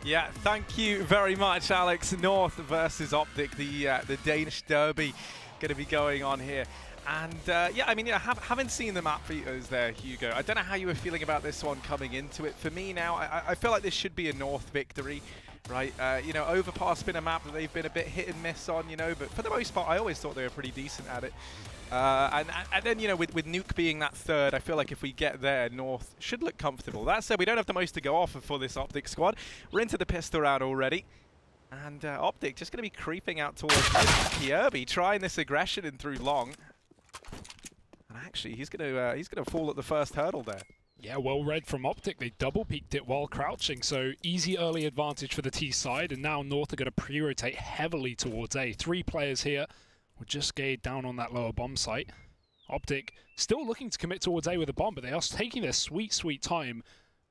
Yeah, thank you very much, Alex. North versus OpTic, the Danish derby going to be going on here. And yeah, I mean, haven't seen the map beaters there, Hugo. I don't know how you were feeling about this one coming into it. For me now, I feel like this should be a North victory, right? You know, Overpass been a map that they've been a bit hit and miss on, you know, but for the most part, I always thought they were pretty decent at it. And then, you know, with Nuke being that third, I feel like if we get there, North should look comfortable. That said, we don't have the most to go off for this OpTic squad. We're into the pistol round already. And OpTic just going to be creeping out towards Kierby, trying this aggression in through long. And actually, he's gonna fall at the first hurdle there. Yeah, well read from OpTic. They double peeked it while crouching, so easy early advantage for the T side. And now North are going to pre-rotate heavily towards A. 3 players here will just gate down on that lower bomb site. OpTic still looking to commit towards A with a bomb, but they are taking their sweet, sweet time.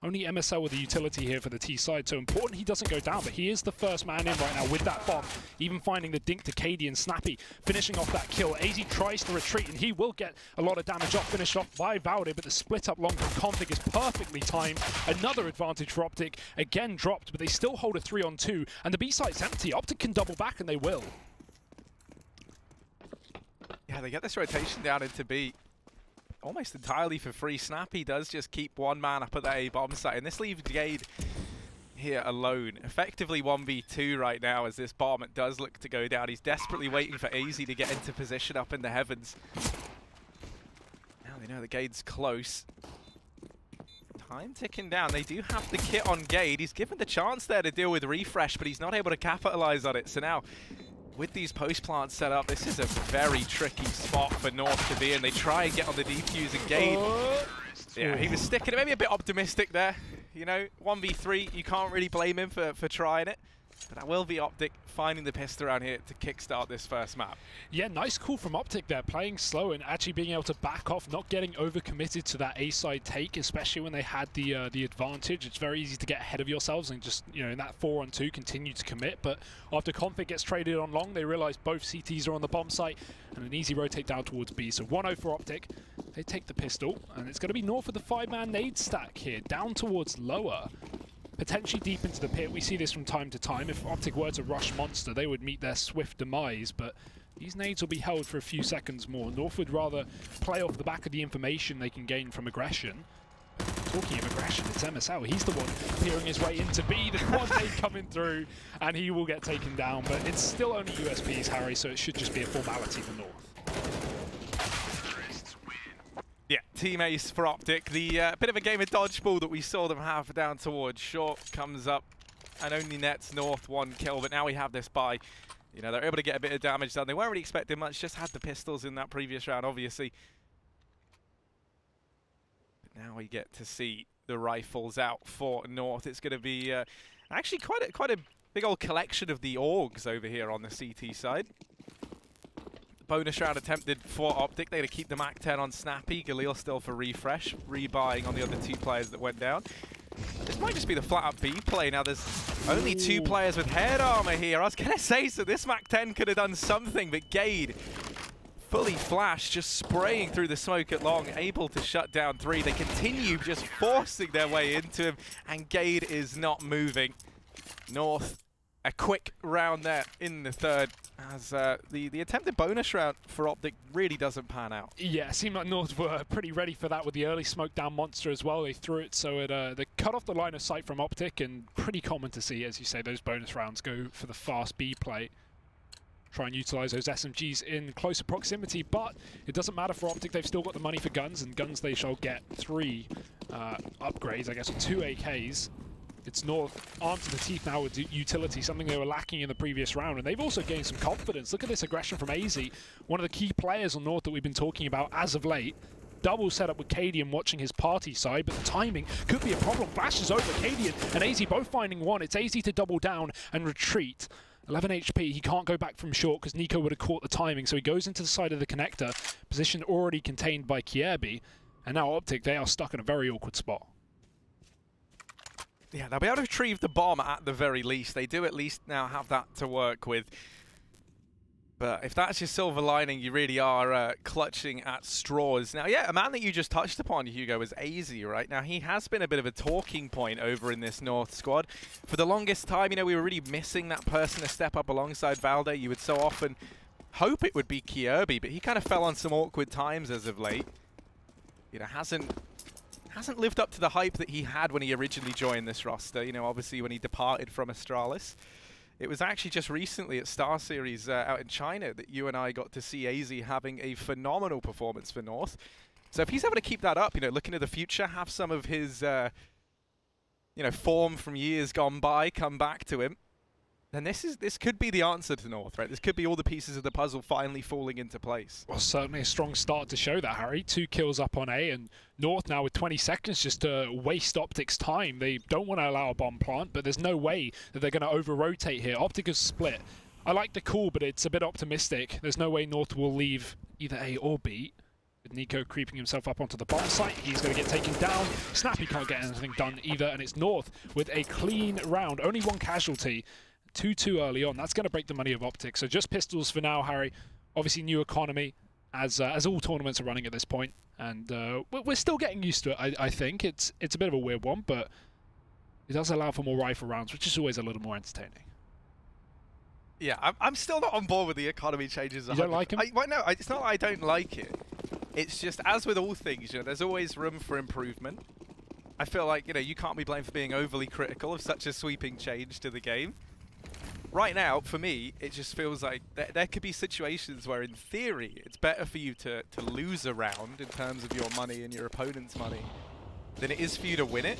Only MSL with the utility here for the T side, so important he doesn't go down, but he is the first man in right now with that bomb, even finding the dink to KD and Snappy, finishing off that kill. AZ tries to retreat, and he will get a lot of damage off, finished off by Valde, but the split up long from Config is perfectly timed. Another advantage for OpTic, again dropped, but they still hold a 3-on-2, and the B site's empty. OpTic can double back, and they will. Yeah, they get this rotation down into B almost entirely for free. Snappy does just keep one man up at the A bomb site, and this leaves Gade here alone. Effectively 1v2 right now as this bomb does look to go down. He's desperately waiting for AZ to get into position up in the heavens. Now they know the Gade's close. Time ticking down. They do have the kit on Gade. He's given the chance there to deal with refresh, but he's not able to capitalize on it. So now, with these post plants set up, this is a very tricky spot for North to be in. They try and get on the defuse and Gade. Yeah, he was sticking it, maybe a bit optimistic there. You know, 1v3, you can't really blame him for trying it. But that will be OpTic finding the pistol around here to kickstart this first map. Yeah, nice call from OpTic there, playing slow and actually being able to back off, not getting overcommitted to that A-side take, especially when they had the advantage. It's very easy to get ahead of yourselves and just, you know, in that 4-on-2 continue to commit. But after Config gets traded on long, they realize both CTs are on the bomb site and an easy rotate down towards B. So 1-0 for OpTic. They take the pistol, and it's going to be North for the 5-man nade stack here, down towards lower. Potentially deep into the pit. We see this from time to time. If OpTic were to rush Monster, they would meet their swift demise, but these nades will be held for a few seconds more. North would rather play off the back of the information they can gain from aggression. Talking of aggression, it's MSL. He's the one peering his way into B. The quad nade coming through, and he will get taken down, but it's still only USPs, Harry, so it should just be a formality for North. Yeah, team ace for OpTic. The bit of a game of dodgeball that we saw them have down towards short comes up and only nets North 1 kill, but now we have this buy. You know, they're able to get a bit of damage done. They weren't really expecting much, just had the pistols in that previous round, obviously. But now we get to see the rifles out for North. It's going to be actually quite a big old collection of the AUGs over here on the CT side. Bonus round attempted for OpTic. They're going to keep the Mac 10 on Snappy. Galil still for refresh. Rebuying on the other 2 players that went down. This might just be the flat-out B play. Now there's only 2 players with head armor here. I was going to say, so this Mac 10 could have done something, but Gade, fully flashed, just spraying through the smoke at long, able to shut down 3. They continue just forcing their way into him, and Gade is not moving. North, a quick round there in the third, as the attempted bonus round for OpTic really doesn't pan out. Yeah, it seemed like North were pretty ready for that with the early smoke down Monster as well. They threw it so they cut off the line of sight from OpTic, and pretty common to see, as you say, those bonus rounds go for the fast B play. Try and utilize those SMGs in closer proximity, but it doesn't matter for OpTic. They've still got the money for guns, and guns they shall get 3 upgrades, I guess, 2 AKs. It's North armed to the teeth now with utility, something they were lacking in the previous round, and they've also gained some confidence. Look at this aggression from AZ, one of the key players on North that we've been talking about as of late. Double setup with Cadian watching his party side, but the timing could be a problem. Flashes over Cadian and AZ both finding one. It's AZ to double down and retreat. 11 HP, he can't go back from short because Nico would have caught the timing, so he goes into the side of the connector, position already contained by Kierby, and now OpTic, they are stuck in a very awkward spot. Yeah, they'll be able to retrieve the bomb at the very least. They do at least now have that to work with. But if that's your silver lining, you really are clutching at straws. Now, yeah, a man that you just touched upon, Hugo, is AZ, right? Now, he has been a bit of a talking point over in this North squad. For the longest time, you know, we were really missing that person to step up alongside Valde. You would so often hope it would be Kirby, but he kind of fell on some awkward times as of late. You know, hasn't lived up to the hype that he had when he originally joined this roster. You know, obviously when he departed from Astralis. It was actually just recently at Star Series out in China that you and I got to see AZ having a phenomenal performance for North. So if he's able to keep that up, you know, looking to the future, have some of his, you know, form from years gone by come back to him, then this could be the answer to North, right? This could be all the pieces of the puzzle finally falling into place. Well, certainly a strong start to show that, Harry. 2 kills up on A, and North now with 20 seconds just to waste OpTic's time. They don't want to allow a bomb plant, but there's no way that they're going to over-rotate here. OpTic is split. I like the call, but it's a bit optimistic. There's no way North will leave either A or B. With Nico creeping himself up onto the bomb site, he's going to get taken down. Snappy can't get anything done either, and it's North with a clean round. Only 1 casualty. 2-2 early on. That's going to break the money of OpTic. So just pistols for now, Harry. Obviously, new economy, as all tournaments are running at this point, and we're still getting used to it. I think it's a bit of a weird one, but it does allow for more rifle rounds, which is always a little more entertaining. Yeah, I'm still not on board with the economy changes. You don't like them? Well, no, it's not that I don't like it. It's just, as with all things, you know, there's always room for improvement. I feel like, you know, you can't be blamed for being overly critical of such a sweeping change to the game. Right now, for me, it just feels like there could be situations where, in theory, it's better for you to lose a round in terms of your money and your opponent's money than it is for you to win it.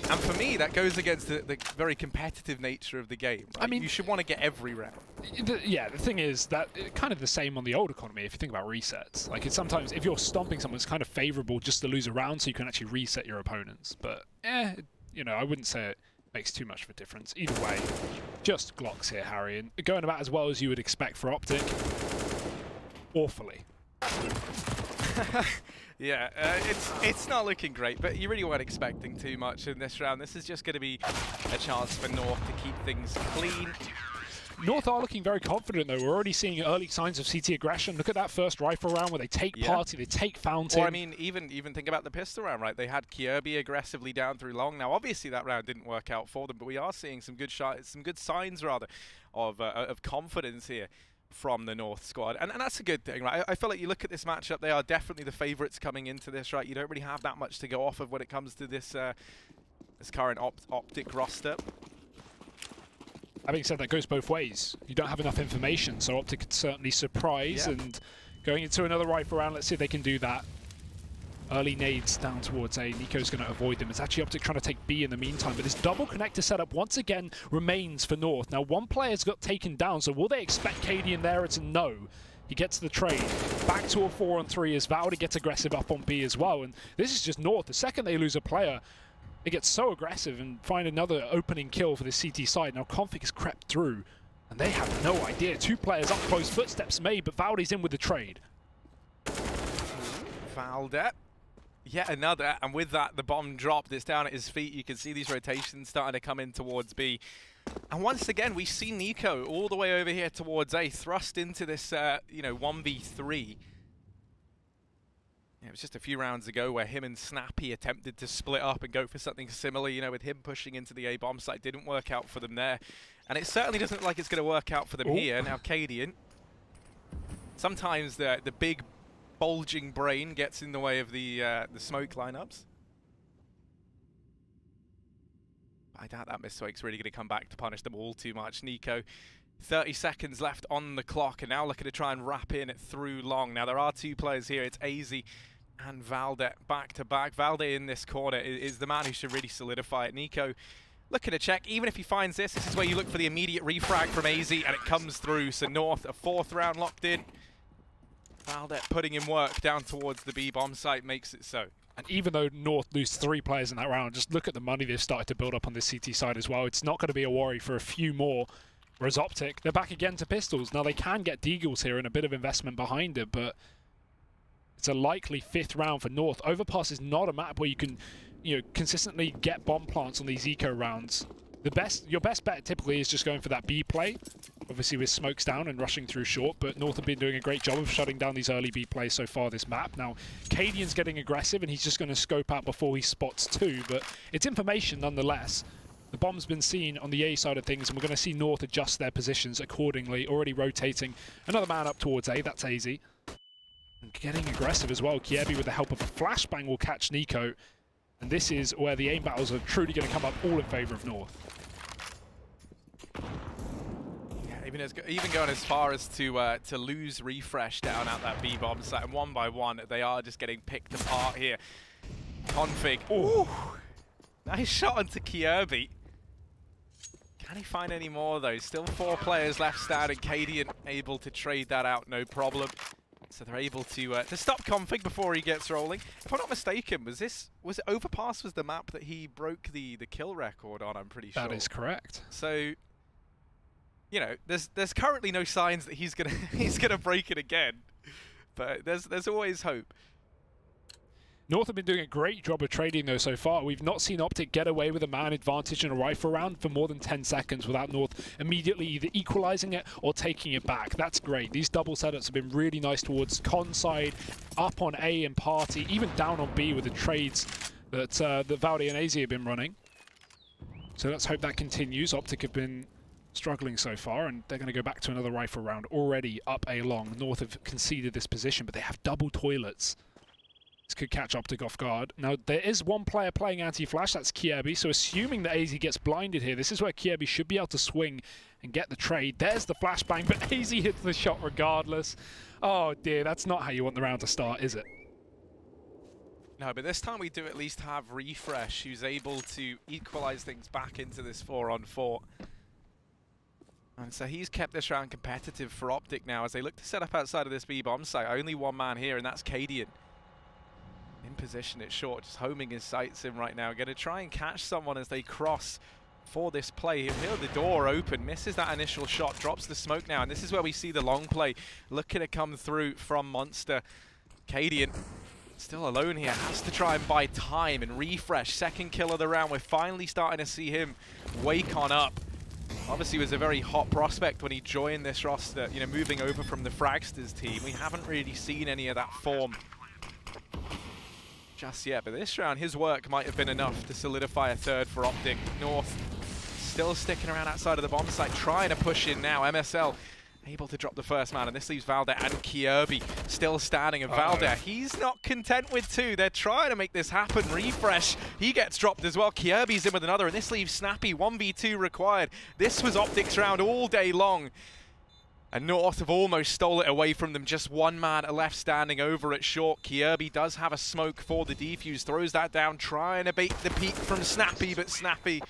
And for me, that goes against the very competitive nature of the game. Right? I mean, you should want to get every round. Yeah, the thing is that kind of the same on the old economy if you think about resets. Like, it's sometimes, if you're stomping someone, it's kind of favorable just to lose a round so you can actually reset your opponents. But, you know, I wouldn't say it makes too much of a difference. Either way, just Glocks here, Harry, and going about as well as you would expect for OpTic. Awfully. Yeah, it's not looking great, but you really weren't expecting too much in this round. This is just going to be a chance for North to keep things clean. North are looking very confident, though. We're already seeing early signs of CT aggression. Look at that first rifle round where they take Party, they take Fountain. Or, I mean, even think about the pistol round, right? They had Kirby aggressively down through long. Now, obviously, that round didn't work out for them, but we are seeing some good shots, some good signs, rather, of confidence here from the North squad. And that's a good thing, right? I feel like you look at this matchup, they are definitely the favorites coming into this, right? You don't really have that much to go off of when it comes to this, this current OpTic roster. Having said that, goes both ways. You don't have enough information, so OpTic could certainly surprise. And going into another rifle round, let's see if they can do that. Early nades down towards A. Nico's going to avoid them. It's actually OpTic trying to take B in the meantime, but this double connector setup once again remains for North. Now, one player's got taken down, so will they expect KD and there? It's a no. He gets the trade. Back to a 4-on-3 as Valde gets aggressive up on B as well. And this is just North. The second they lose a player, they get so aggressive and find another opening kill for the CT side. Now, Config has crept through, and they have no idea. 2 players up close, footsteps made, but Valde's in with the trade. Valde. Yet another, and with that, the bomb dropped. It's down at his feet. You can see these rotations starting to come in towards B. And once again, we see Nico all the way over here towards A, thrust into this, you know, 1v3. It was just a few rounds ago where him and Snappy attempted to split up and go for something similar, you know, with him pushing into the A bomb site. Didn't work out for them there. And it certainly doesn't look like it's going to work out for them here. Now, Cadian. Sometimes the big bulging brain gets in the way of the smoke lineups. I doubt that miswake's really going to come back to punish them all too much. Nico, 30 seconds left on the clock, and now looking to try and wrap in it through long. Now, there are 2 players here. It's AZ and Valde back to back. Valde in this corner is the man who should really solidify it. Nico looking to check. Even if he finds this is where you look for the immediate refrag from AZ, and it comes through. So North, a 4th round locked in. Valde putting in work down towards the B bomb site makes it so. And even though North lose 3 players in that round, just look at the money they've started to build up on this CT side as well. It's not going to be a worry for a few more. Whereas OpTic, they're back again to pistols. Now, they can get Deagles here and a bit of investment behind it, but it's a likely 5th round for North. Overpass is not a map where you can, you know, consistently get bomb plants on these eco rounds. Your best bet typically is just going for that B play. obviously with smokes down and rushing through short, but North have been doing a great job of shutting down these early B plays so far this map. Now, Cadian's getting aggressive and he's just going to scope out before he spots two, but it's information nonetheless. The bomb's been seen on the A side of things, and we're going to see North adjust their positions accordingly, already rotating another man up towards A, that's AZ. And getting aggressive as well, Kiebi with the help of a flashbang will catch Nico, and this is where the aim battles are truly going to come up all in favour of North. Even going as far as to lose refresh down at that B bomb site, and one by one they are just getting picked apart here. Config, ooh, nice shot onto Kiebi. Can he find any more though? Still 4 players left standing. Cadian able to trade that out, no problem. So they're able to stop Config before he gets rolling. If I'm not mistaken, was it Overpass was the map that he broke the kill record on? I'm pretty sure. That is correct. So, you know, there's currently no signs that he's gonna break it again, but there's always hope. North have been doing a great job of trading though so far. We've not seen OpTic get away with a man advantage in a rifle round for more than 10 seconds without North immediately either equalizing it or taking it back. That's great. These double setups have been really nice towards con side, up on A and party, even down on B with the trades that Valdi and AZ have been running. So let's hope that continues. OpTic have been struggling so far, and they're going to go back to another rifle round already up A long. North have conceded this position, but they have double toilets. This could catch OpTic off guard. Now, there is one player playing anti-flash, that's Kiebi, so assuming that AZ gets blinded here, this is where Kiebi should be able to swing and get the trade. There's the flashbang, but AZ hits the shot regardless. Oh dear, that's not how you want the round to start, is it? No, but this time we do at least have Refresh, who's able to equalize things back into this 4-on-4. And so he's kept this round competitive for OpTic now as they look to set up outside of this B-bomb site. Only one man here, and that's Cadian. In position at short, just homing his sights in right now. Going to try and catch someone as they cross for this play. He'll hear the door open, misses that initial shot, drops the smoke now, and this is where we see the long play looking to come through from Monster. Cadian still alone here, has to try and buy time and Refresh. Second kill of the round. We're finally starting to see him wake on up. Obviously was a very hot prospect when he joined this roster, you know, moving over from the Fragsters team. We haven't really seen any of that form just yet, but this round his work might have been enough to solidify a third for OpTic. North still sticking around outside of the bomb site, trying to push in now. MSL able to drop the first man, and this leaves Valder and Kiebi still standing. And Valder, he's not content with 2. They're trying to make this happen. Refresh, he gets dropped as well. Kiebi's in with another, and this leaves Snappy. 1v2 required. This was OpTic's round all day long. And North have almost stole it away from them. Just one man left standing over at short. Kiebi does have a smoke for the defuse. Throws that down, trying to bait the peek from Snappy, but Snappy,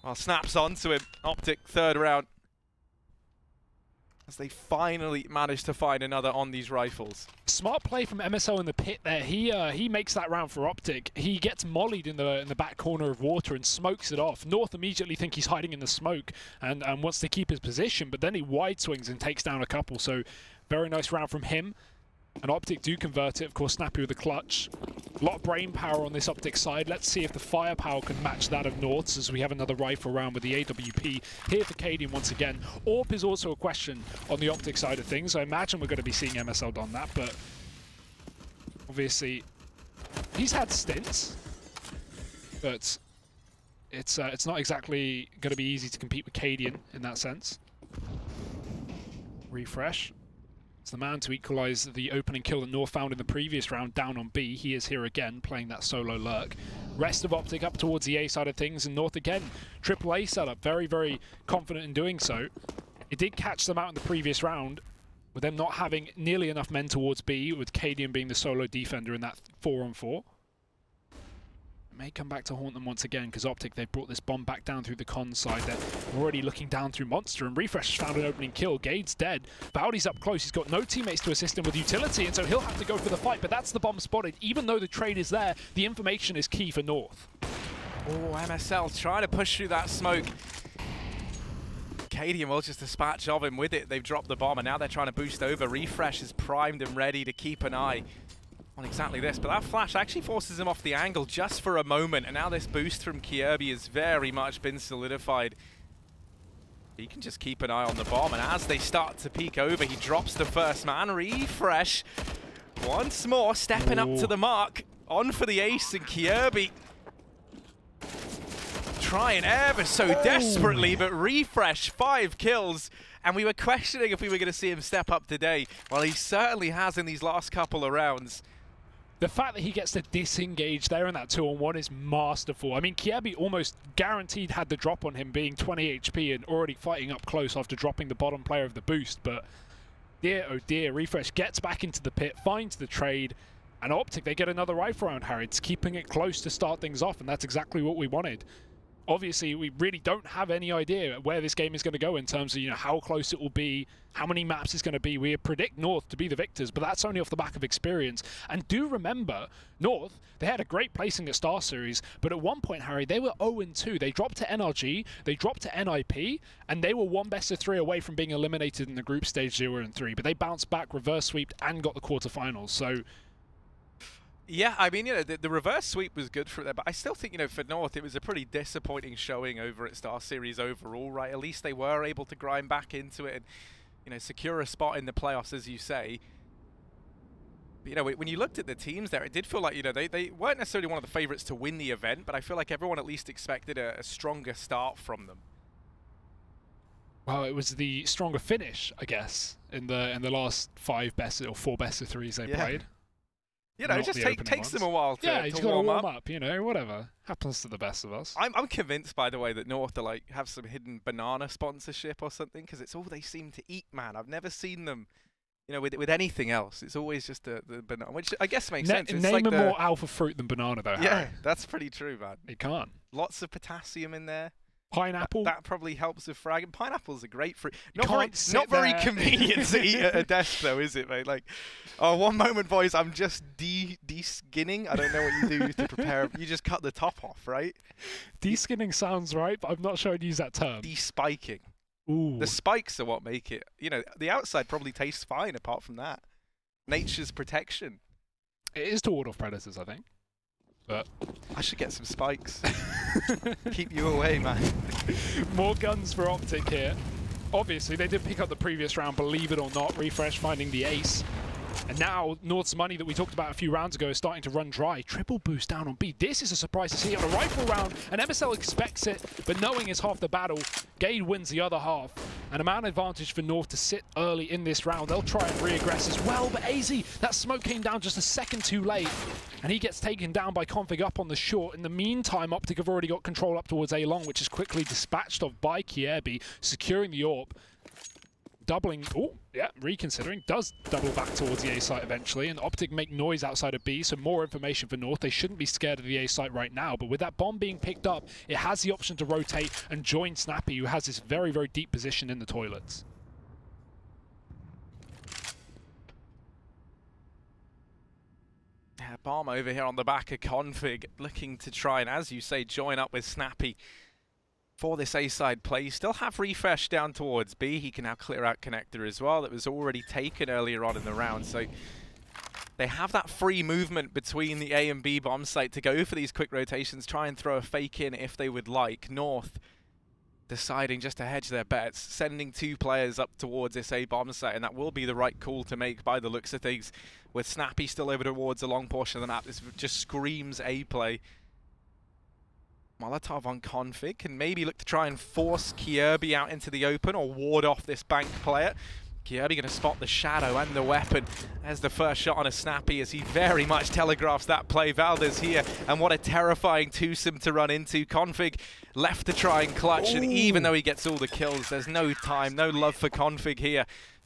well, snaps onto him. OpTic third round, as they finally managed to find another on these rifles. Smart play from MSL in the pit there. He makes that round for OpTic. He gets mollied in the back corner of water and smokes it off. North immediately think he's hiding in the smoke and wants to keep his position, but then he wide swings and takes down a couple. So very nice round from him. And OpTic do convert it. Of course, Snappy with a clutch. A lot of brain power on this OpTic side. Let's see if the firepower can match that of North's, as we have another rifle round with the AWP here for Cadian once again. AWP is also a question on the OpTic side of things. I imagine we're going to be seeing MSL don that, but obviously he's had stints, but it's not exactly going to be easy to compete with Cadian in that sense. Refresh. It's the man to equalize the opening kill that North found in the previous round down on B. He is here again, playing that solo lurk. Rest of OpTic up towards the A side of things, and North again, triple A setup, very, very confident in doing so. It did catch them out in the previous round, with them not having nearly enough men towards B, with Cadian being the solo defender in that 4-on-4. May come back to haunt them once again, because OpTic, they've brought this bomb back down through the con side. They're already looking down through Monster, and Refresh found an opening kill. Gade's dead. Valdi's up close. He's got no teammates to assist him with utility, and so he'll have to go for the fight, but that's the bomb spotted. Even though the trade is there, the information is key for North. Oh, MSL trying to push through that smoke. Cadian will just dispatch of him with it. They've dropped the bomb, and now they're trying to boost over. Refresh is primed and ready to keep an eye on exactly this, but that flash actually forces him off the angle just for a moment, and now this boost from Kiebi has very much been solidified. He can just keep an eye on the bomb, and as they start to peek over, he drops the first man. Refresh once more, stepping up to the mark. On for the ace, and Kjaerbye trying ever so desperately, but Refresh, 5 kills. And we were questioning if we were going to see him step up today. Well, he certainly has in these last couple of rounds. The fact that he gets to disengage there in that 2-on-1 is masterful. I mean, Kjaerbye almost guaranteed had the drop on him, being 20 HP and already fighting up close after dropping the bottom player of the boost. But dear, oh dear, Refresh gets back into the pit, finds the trade, and OpTic, they get another rifle round, Harry. It's keeping it close to start things off, and that's exactly what we wanted. Obviously, we really don't have any idea where this game is going to go in terms of, you know, how close it will be, how many maps it's going to be. We predict North to be the victors, but that's only off the back of experience. And do remember, North, they had a great placing at Star Series, but at one point, Harry, they were 0-2. They dropped to NRG, they dropped to NIP, and they were 1 best of 3 away from being eliminated in the group stage 0-3. But they bounced back, reverse sweeped, and got the quarterfinals. So yeah, I mean, you know, the reverse sweep was good for them, but I still think, you know, for North, it was a pretty disappointing showing over at Star Series overall, right? At least they were able to grind back into it and, you know, secure a spot in the playoffs, as you say. But, you know, when you looked at the teams there, it did feel like, you know, they weren't necessarily one of the favorites to win the event, but I feel like everyone at least expected a stronger start from them. Well, it was the stronger finish, I guess, in the last 5 best or 4 best of 3s they played. You know, it just takes them a while to, he's got to warm up, you know, whatever. Happens to the best of us. I'm convinced, by the way, that North are, like, have some hidden banana sponsorship or something, because it's all they seem to eat, man. I've never seen them, you know, with anything else. It's always just the banana, which I guess makes sense. It's name like a more alpha fruit than banana, though, Yeah, Harry. that's pretty true, man. You can't. Lots of potassium in there. Pineapple. That probably helps with fragging. Pineapple's a great fruit. Not very convenient to eat at a desk, though, is it, mate? Like, oh, one moment, boys, I'm just de-skinning. I don't know what you do to prepare. You just cut the top off, right? De-skinning sounds right, but I'm not sure I'd use that term. De-spiking. Ooh. The spikes are what make it. You know, the outside probably tastes fine apart from that. Nature's protection. It is to ward off predators, I think. But I should get some spikes. Keep you away, man. More guns for OpTic here. Obviously, they did pick up the previous round, believe it or not. Refresh finding the ace. And now, North's money that we talked about a few rounds ago is starting to run dry. Triple boost down on B. This is a surprise to see on a rifle round, and MSL expects it, but knowing is half the battle. Gade wins the other half. And a man advantage for North to sit early in this round. They'll try and re-aggress as well, but AZ, that smoke came down just a second too late. And he gets taken down by Config up on the short. In the meantime, OpTic have already got control up towards A long, which is quickly dispatched of by Kjaerbye, securing the AWP. Doubling, oh, yeah, reconsidering, does double back towards the A site eventually, and OpTic make noise outside of B, so more information for North. They shouldn't be scared of the A site right now, but with that bomb being picked up, it has the option to rotate and join Snappy, who has this very, very deep position in the toilets. Yeah, bomb over here on the back of Config, looking to try and, as you say, join up with Snappy for this A-side play. You still have Refresh down towards B. He can now clear out Connector as well. That was already taken earlier on in the round. So they have that free movement between the A and B bomb site to go for these quick rotations, try and throw a fake in if they would like. North deciding just to hedge their bets, sending 2 players up towards this A bomb site, and that will be the right call to make by the looks of things. With Snappy still over towards a long portion of the map, this just screams A play. Molotov on Config can maybe look to try and force Kjaerbye out into the open or ward off this bank player. Kjaerbye going to spot the shadow and the weapon. There's the first shot on a Snappy as he very much telegraphs that play. Valdez here, and what a terrifying twosome to run into. Config left to try and clutch, and even though he gets all the kills, there's no time, no love for Config here.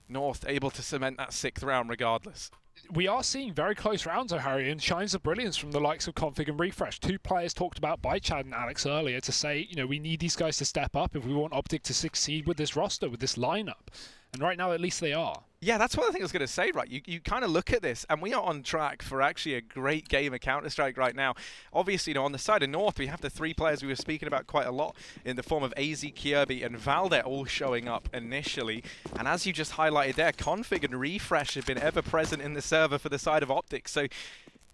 North able to cement that 6th round regardless. We are seeing very close rounds, Harry, and shines of brilliance from the likes of Config and Refresh. 2 players talked about by Chad and Alex earlier to say, you know, we need these guys to step up if we want OpTic to succeed with this roster, with this lineup. And right now, at least they are. Yeah, that's what I think I was going to say, right? You kind of look at this, and we are on track for actually a great game of Counter-Strike right now. Obviously, you know, on the side of North, we have the 3 players we were speaking about quite a lot in the form of AZ, Kjaerbye, and Valdet all showing up initially. And as you just highlighted there, Config and Refresh have been ever present in the server for the side of OpTic. So,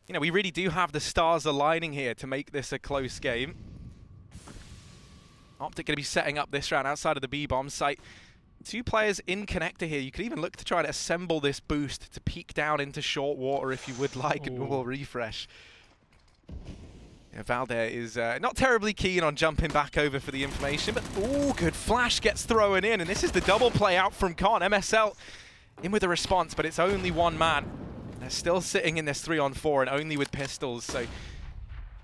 you know, we really do have the stars aligning here to make this a close game. OpTic going to be setting up this round outside of the B bomb site. 2 players in connector here. You could even look to try to assemble this boost to peek down into short water if you would like, and we'll refresh. Yeah, Valde is not terribly keen on jumping back over for the information, but ooh, good flash gets thrown in, and this is the double play out from Con. MSL in with a response, but it's only one man. They're still sitting in this 3-on-4 and only with pistols, so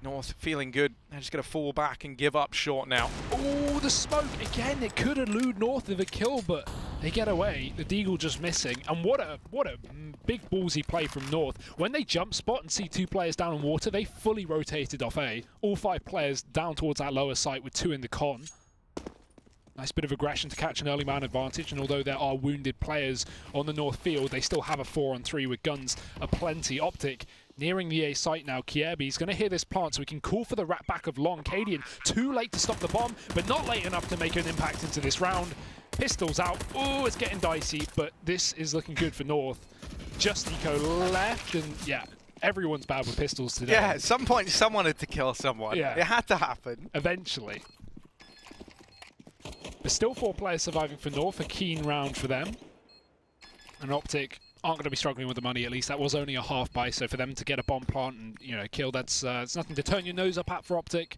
North feeling good. They're just going to fall back and give up short now. Oh, the smoke again. It could elude North of a kill, but they get away. The Deagle just missing. And what a big ballsy play from North. When they jump spot and see 2 players down in water, they fully rotated off A. All 5 players down towards that lower site with 2 in the con. Nice bit of aggression to catch an early man advantage, and although there are wounded players on the North field, they still have a 4-on-3 with guns aplenty. OpTic nearing the A site now. Kierby's going to hear this plant, so we can call for the rat back of Long. Cadian too late to stop the bomb, but not late enough to make an impact into this round. Pistols out. Oh, it's getting dicey, but this is looking good for North. Just Nico left, and yeah, everyone's bad with pistols today. Yeah, at some point someone had to kill someone. Yeah. It had to happen. Eventually. There's still 4 players surviving for North, a keen round for them. And OpTic aren't going to be struggling with the money, at least. That was only a half buy, so for them to get a bomb plant and, you know, kill, that's it's nothing to turn your nose up at for OpTic.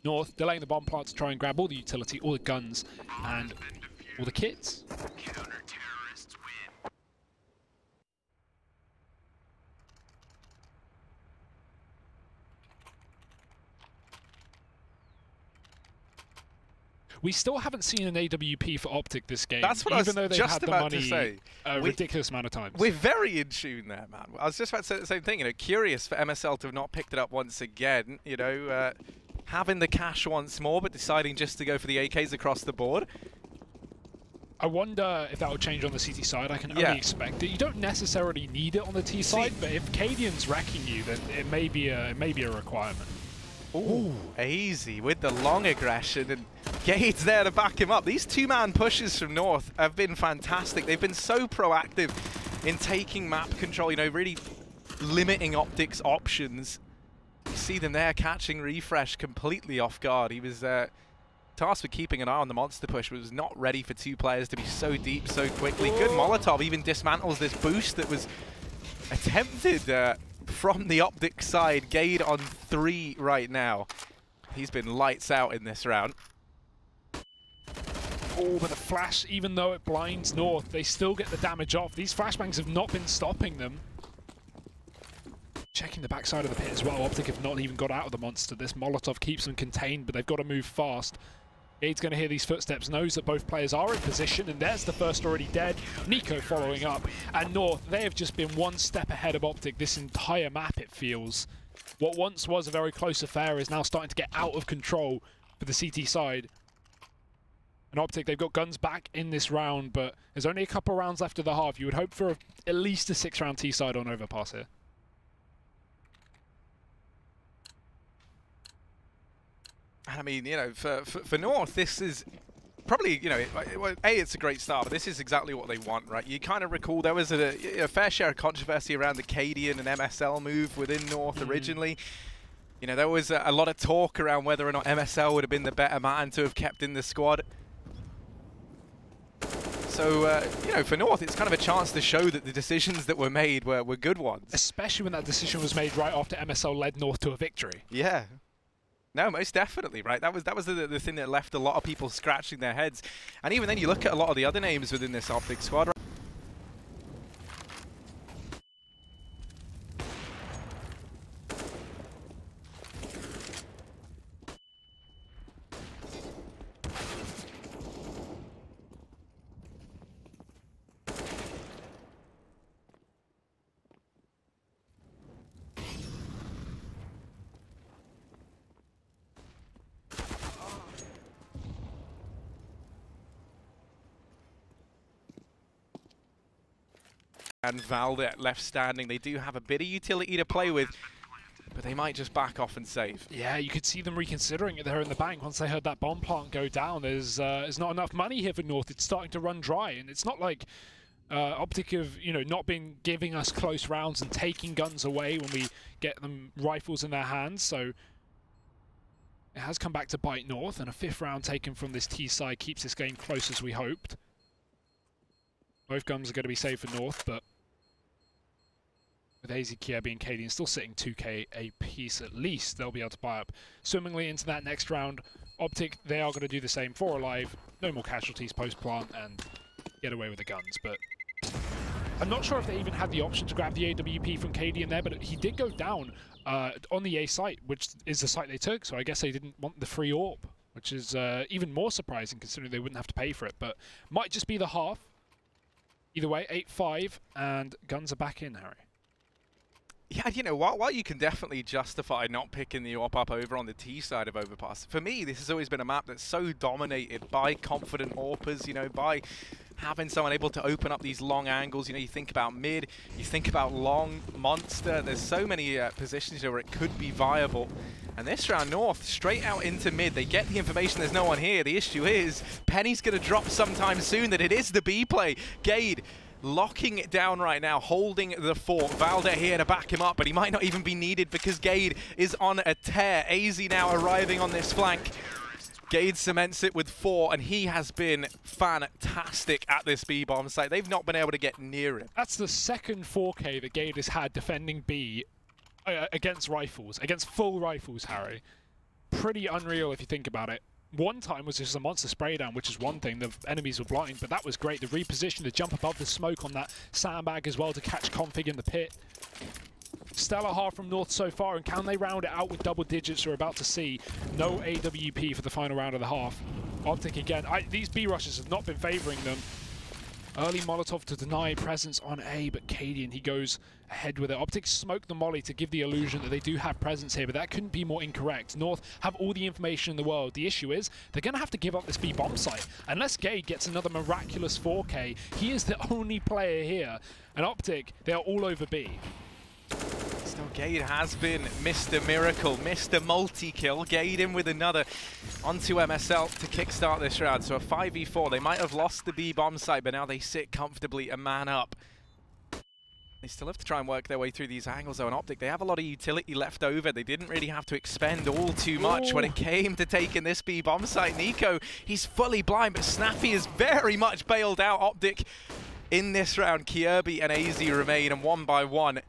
North delaying the bomb plant to try and grab all the utility, all the guns, and all the kits. We still haven't seen an AWP for OpTic this game. That's what even I was just about to say. A ridiculous amount of times. We're very in tune there, man. I was just about to say the same thing. You know, curious for MSL to have not picked it up once again. You know, having the cash once more, but deciding just to go for the AKs across the board. I wonder if that will change on the CT side. I can only expect it. You don't necessarily need it on the T side, but if Cadian's wrecking you, then it may be a requirement. Ooh, easy with the long aggression, and Gade's there to back him up. These 2-man pushes from North have been fantastic. They've been so proactive in taking map control, you know, really limiting OpTic's options. You see them there catching Refresh completely off guard. He was tasked with keeping an eye on the monster push, but was not ready for 2 players to be so deep so quickly. Good Molotov even dismantles this boost that was attempted from the OpTic side. Gade on 3 right now. He's been lights out in this round. Oh, but the flash, even though it blinds North, they still get the damage off. These flashbangs have not been stopping them. Checking the backside of the pit as well. OpTic have not even got out of the monster. This Molotov keeps them contained, but they've got to move fast. Gade's going to hear these footsteps, knows that both players are in position, and there's the first already dead. Nico following up, and North, they have just been one step ahead of OpTic this entire map, it feels. What once was a very close affair is now starting to get out of control for the CT side. And OpTic, they've got guns back in this round, but there's only a couple rounds left of the half. You would hope for at least a 6-round T side on Overpass here. I mean, you know, for North, this is probably, you know, it's a great start, but this is exactly what they want, right? You kind of recall there was a fair share of controversy around the Cadian and MSL move within North originally. You know, there was a lot of talk around whether or not MSL would have been the better man to have kept in the squad. So, you know, for North, it's kind of a chance to show that the decisions that were made were good ones. Especially when that decision was made right after MSL led North to a victory. Yeah. No, most definitely, right? That was the thing that left a lot of people scratching their heads. And even then, you look at a lot of the other names within this OpTic squad. And Valde left standing. They do have a bit of utility to play with, but they might just back off and save. Yeah, you could see them reconsidering it there in the bank once they heard that bomb plant go down. There's not enough money here for North. It's starting to run dry, and it's not like OpTic have, you know, not been giving us close rounds and taking guns away when we get them rifles in their hands. So It has come back to bite North, and a 5th round taken from this T side keeps this game close as we hoped. Both guns are going to be safe for North, but with AZ, Kiebi, and Cadian still sitting 2k a piece at least, they'll be able to buy up swimmingly into that next round. OpTic, they are going to do the same. 4 alive, no more casualties post-plant, and get away with the guns. But I'm not sure if they even had the option to grab the AWP from Cadian there, but he did go down on the A site, which is the site they took, so I guess they didn't want the free AWP, which is even more surprising considering they wouldn't have to pay for it, but might just be the half. Either way, 8-5, and guns are back in, Harry. Yeah, you know what? While you can definitely justify not picking the AWP up over on the T side of Overpass, for me, this has always been a map that's so dominated by confident AWPers, you know, by having someone able to open up these long angles. You know, you think about mid, you think about long, monster. There's so many positions where it could be viable. And this round, North, straight out into mid. They get the information there's no one here. The issue is, Penny's going to drop sometime soon, that it is the B play. Gade locking it down right now, holding the fort. Valde here to back him up, but he might not even be needed because Gade is on a tear. AZ now arriving on this flank. Gade cements it with 4, and he has been fantastic at this B-bomb site. They've not been able to get near him. That's the second 4K that Gade has had defending B against rifles, against full rifles, Harry. Pretty unreal if you think about it. One time was just a monster spray down, which is one thing. The enemies were blind, but that was great. The reposition to jump above the smoke on that sandbag as well to catch config in the pit. Stellar half from North so far, and can they round it out with double digits? We're about to see no AWP for the final round of the half. OpTic again. These B rushes have not been favouring them. Early Molotov to deny presence on A, but Cadian, he goes ahead with it. OpTic smoked the molly to give the illusion that they do have presence here, but that couldn't be more incorrect. North have all the information in the world. The issue is, they're going to have to give up this B bomb site. Unless Gade gets another miraculous 4K, he is the only player here. And OpTic, they are all over B. Still, Gade has been Mr. Miracle, Mr. Multi-kill. Gade in with another onto MSL to kickstart this round. So a 5v4. They might have lost the B bomb site, but now they sit comfortably a man up. They still have to try and work their way through these angles, though. And OpTic, they have a lot of utility left over. They didn't really have to expend all too much when it came to taking this B bomb site. Nico, he's fully blind, but Snappy is very much bailed out. OpTic in this round. Kiebi and AZ remain, and one by one,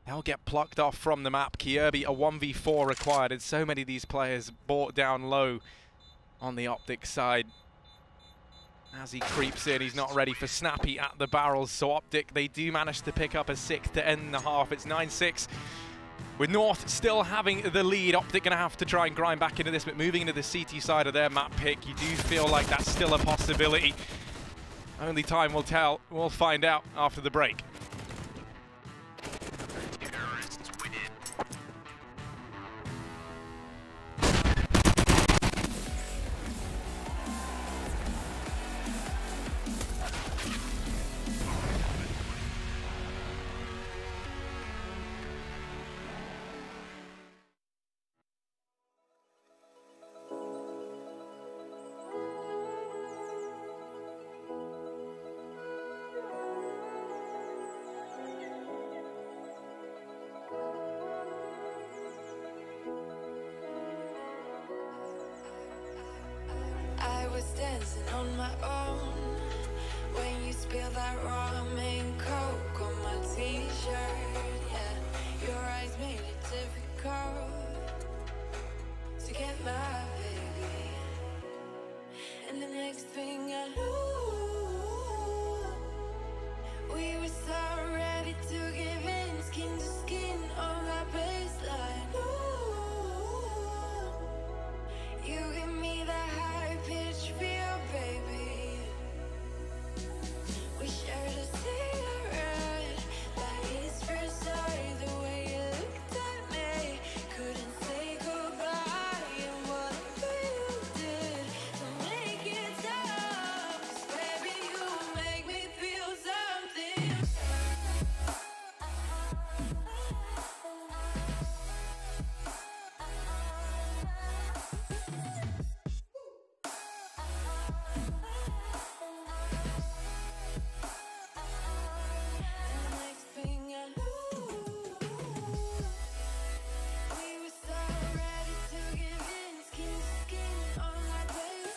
they'll get plucked off from the map. Kiebi, a 1v4 required, and so many of these players brought down low on the OpTic side. As he creeps in, he's not ready for Snappy at the barrels, so OpTic, they do manage to pick up a 6th to end the half. It's 9-6. With North still having the lead, OpTic going to have to try and grind back into this, but moving into the CT side of their map pick, you do feel like that's still a possibility. Only time will tell. We'll find out after the break. Dancing on my own when you spill that ramen coke on my t-shirt. Yeah, your eyes made it difficult to get my baby. And the next thing I knew, we were so ready to give in, skin to skin on that baseline. Ooh, you give me that high pitch feel, baby. We shared a cigarette, like it's first sight. The way you looked at me, couldn't say goodbye. And whatever you did to make it stop,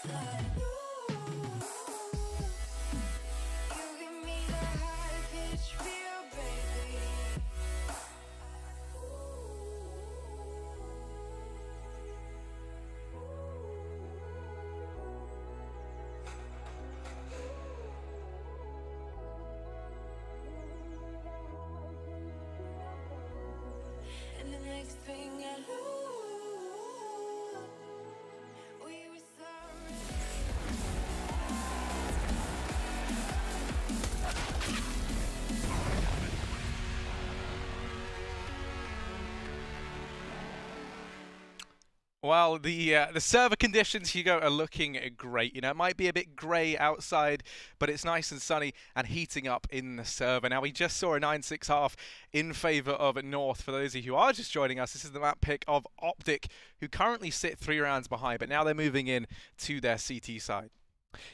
give me the high pitch feel, baby. And the next thing I knew, we were so Well, the server conditions, Hugo, are looking great. You know, it might be a bit grey outside, but it's nice and sunny and heating up in the server. Now, we just saw a 9-6 half in favour of North. For those of you who are just joining us, this is the map pick of OpTic, who currently sit 3 rounds behind, but now they're moving in to their CT side.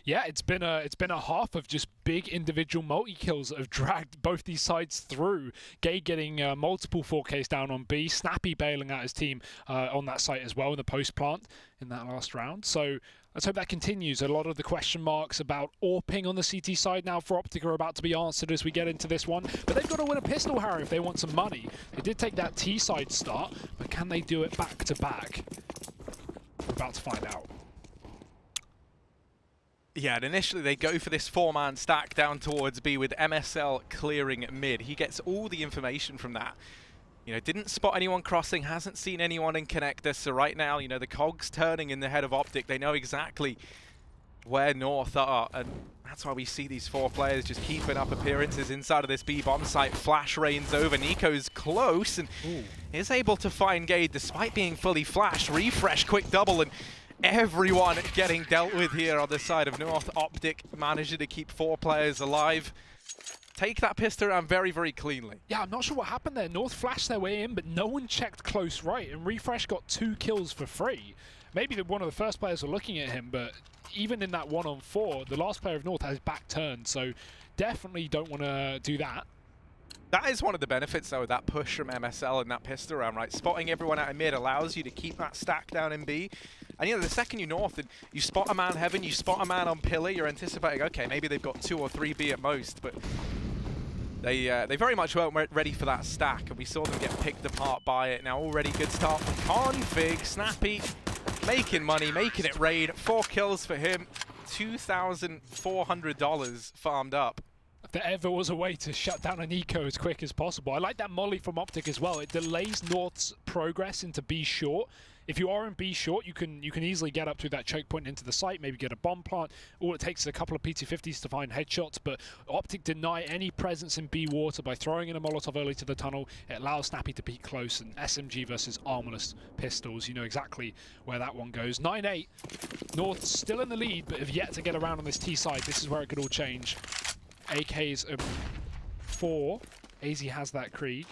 Yeah, it's been a half of just big individual multi-kills that have dragged both these sides through. Gay getting multiple 4Ks down on B, Snappy bailing out his team on that site as well in the post-plant in that last round. So let's hope that continues. A lot of the question marks about AWPing on the CT side now for OpTic are about to be answered as we get into this one. But they've got to win a pistol, Harry, if they want some money. They did take that T side start, but can they do it back to back? We're about to find out. Yeah, and initially they go for this 4-man stack down towards B with MSL clearing mid. He gets all the information from that. You know, didn't spot anyone crossing, hasn't seen anyone in connector, so right now, you know, the cogs turning in the head of OpTic. They know exactly where North are, and that's why we see these 4 players just keeping up appearances inside of this B bomb site. Flash rains over. Nico's close and is able to find Gade despite being fully flashed. Refresh, quick double, and everyone getting dealt with here on the side of North. OpTic managing to keep 4 players alive. Take that pistol around very, very cleanly. Yeah, I'm not sure what happened there. North flashed their way in, but no one checked close right, and Refresh got 2 kills for free. Maybe one of the first players were looking at him, but even in that 1-on-4, the last player of North has his back turned, so definitely don't want to do that. That is one of the benefits, though, of that push from MSL and that pistol round, right? Spotting everyone out of mid allows you to keep that stack down in B. And, you know, the second you North, and you spot a man Heaven, you spot a man on Pillar, you're anticipating, okay, maybe they've got 2 or 3 B at most, but they very much weren't ready for that stack, and we saw them get picked apart by it. Now, already good start from Config. Snappy making money, making it rain. 4 kills for him, $2,400 farmed up. If there ever was a way to shut down an eco as quick as possible. I like that molly from OpTic as well. It delays North's progress into B short. If you are in B short, you can easily get up to that choke point into the site, maybe get a bomb plant. All it takes is a couple of PT-50s to find headshots, but OpTic deny any presence in B water by throwing in a Molotov early to the tunnel. It allows Snappy to peek close, and SMG versus armorless pistols, you know exactly where that one goes. 9-8, North still in the lead, but have yet to get around on this T side. This is where it could all change. AK's 4. AZ has that Krieg.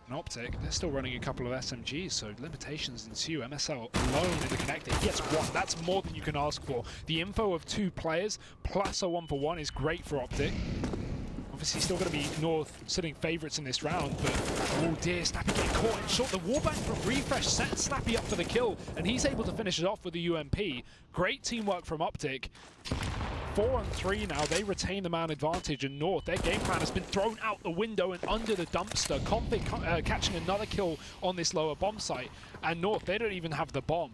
And OpTic, they're still running a couple of SMGs, so limitations ensue. MSL alone in the connector. He gets 1. That's more than you can ask for. The info of 2 players plus a 1-for-1 is great for OpTic. Obviously, still going to be North sitting favourites in this round, but oh dear, Snappy getting caught in short. The wallbang from Refresh sets Snappy up for the kill, and he's able to finish it off with the UMP. Great teamwork from OpTic. 4-on-3 now, they retain the man advantage, and North, their game plan has been thrown out the window and under the dumpster. Config catching another kill on this lower bomb site, and North, they don't even have the bomb.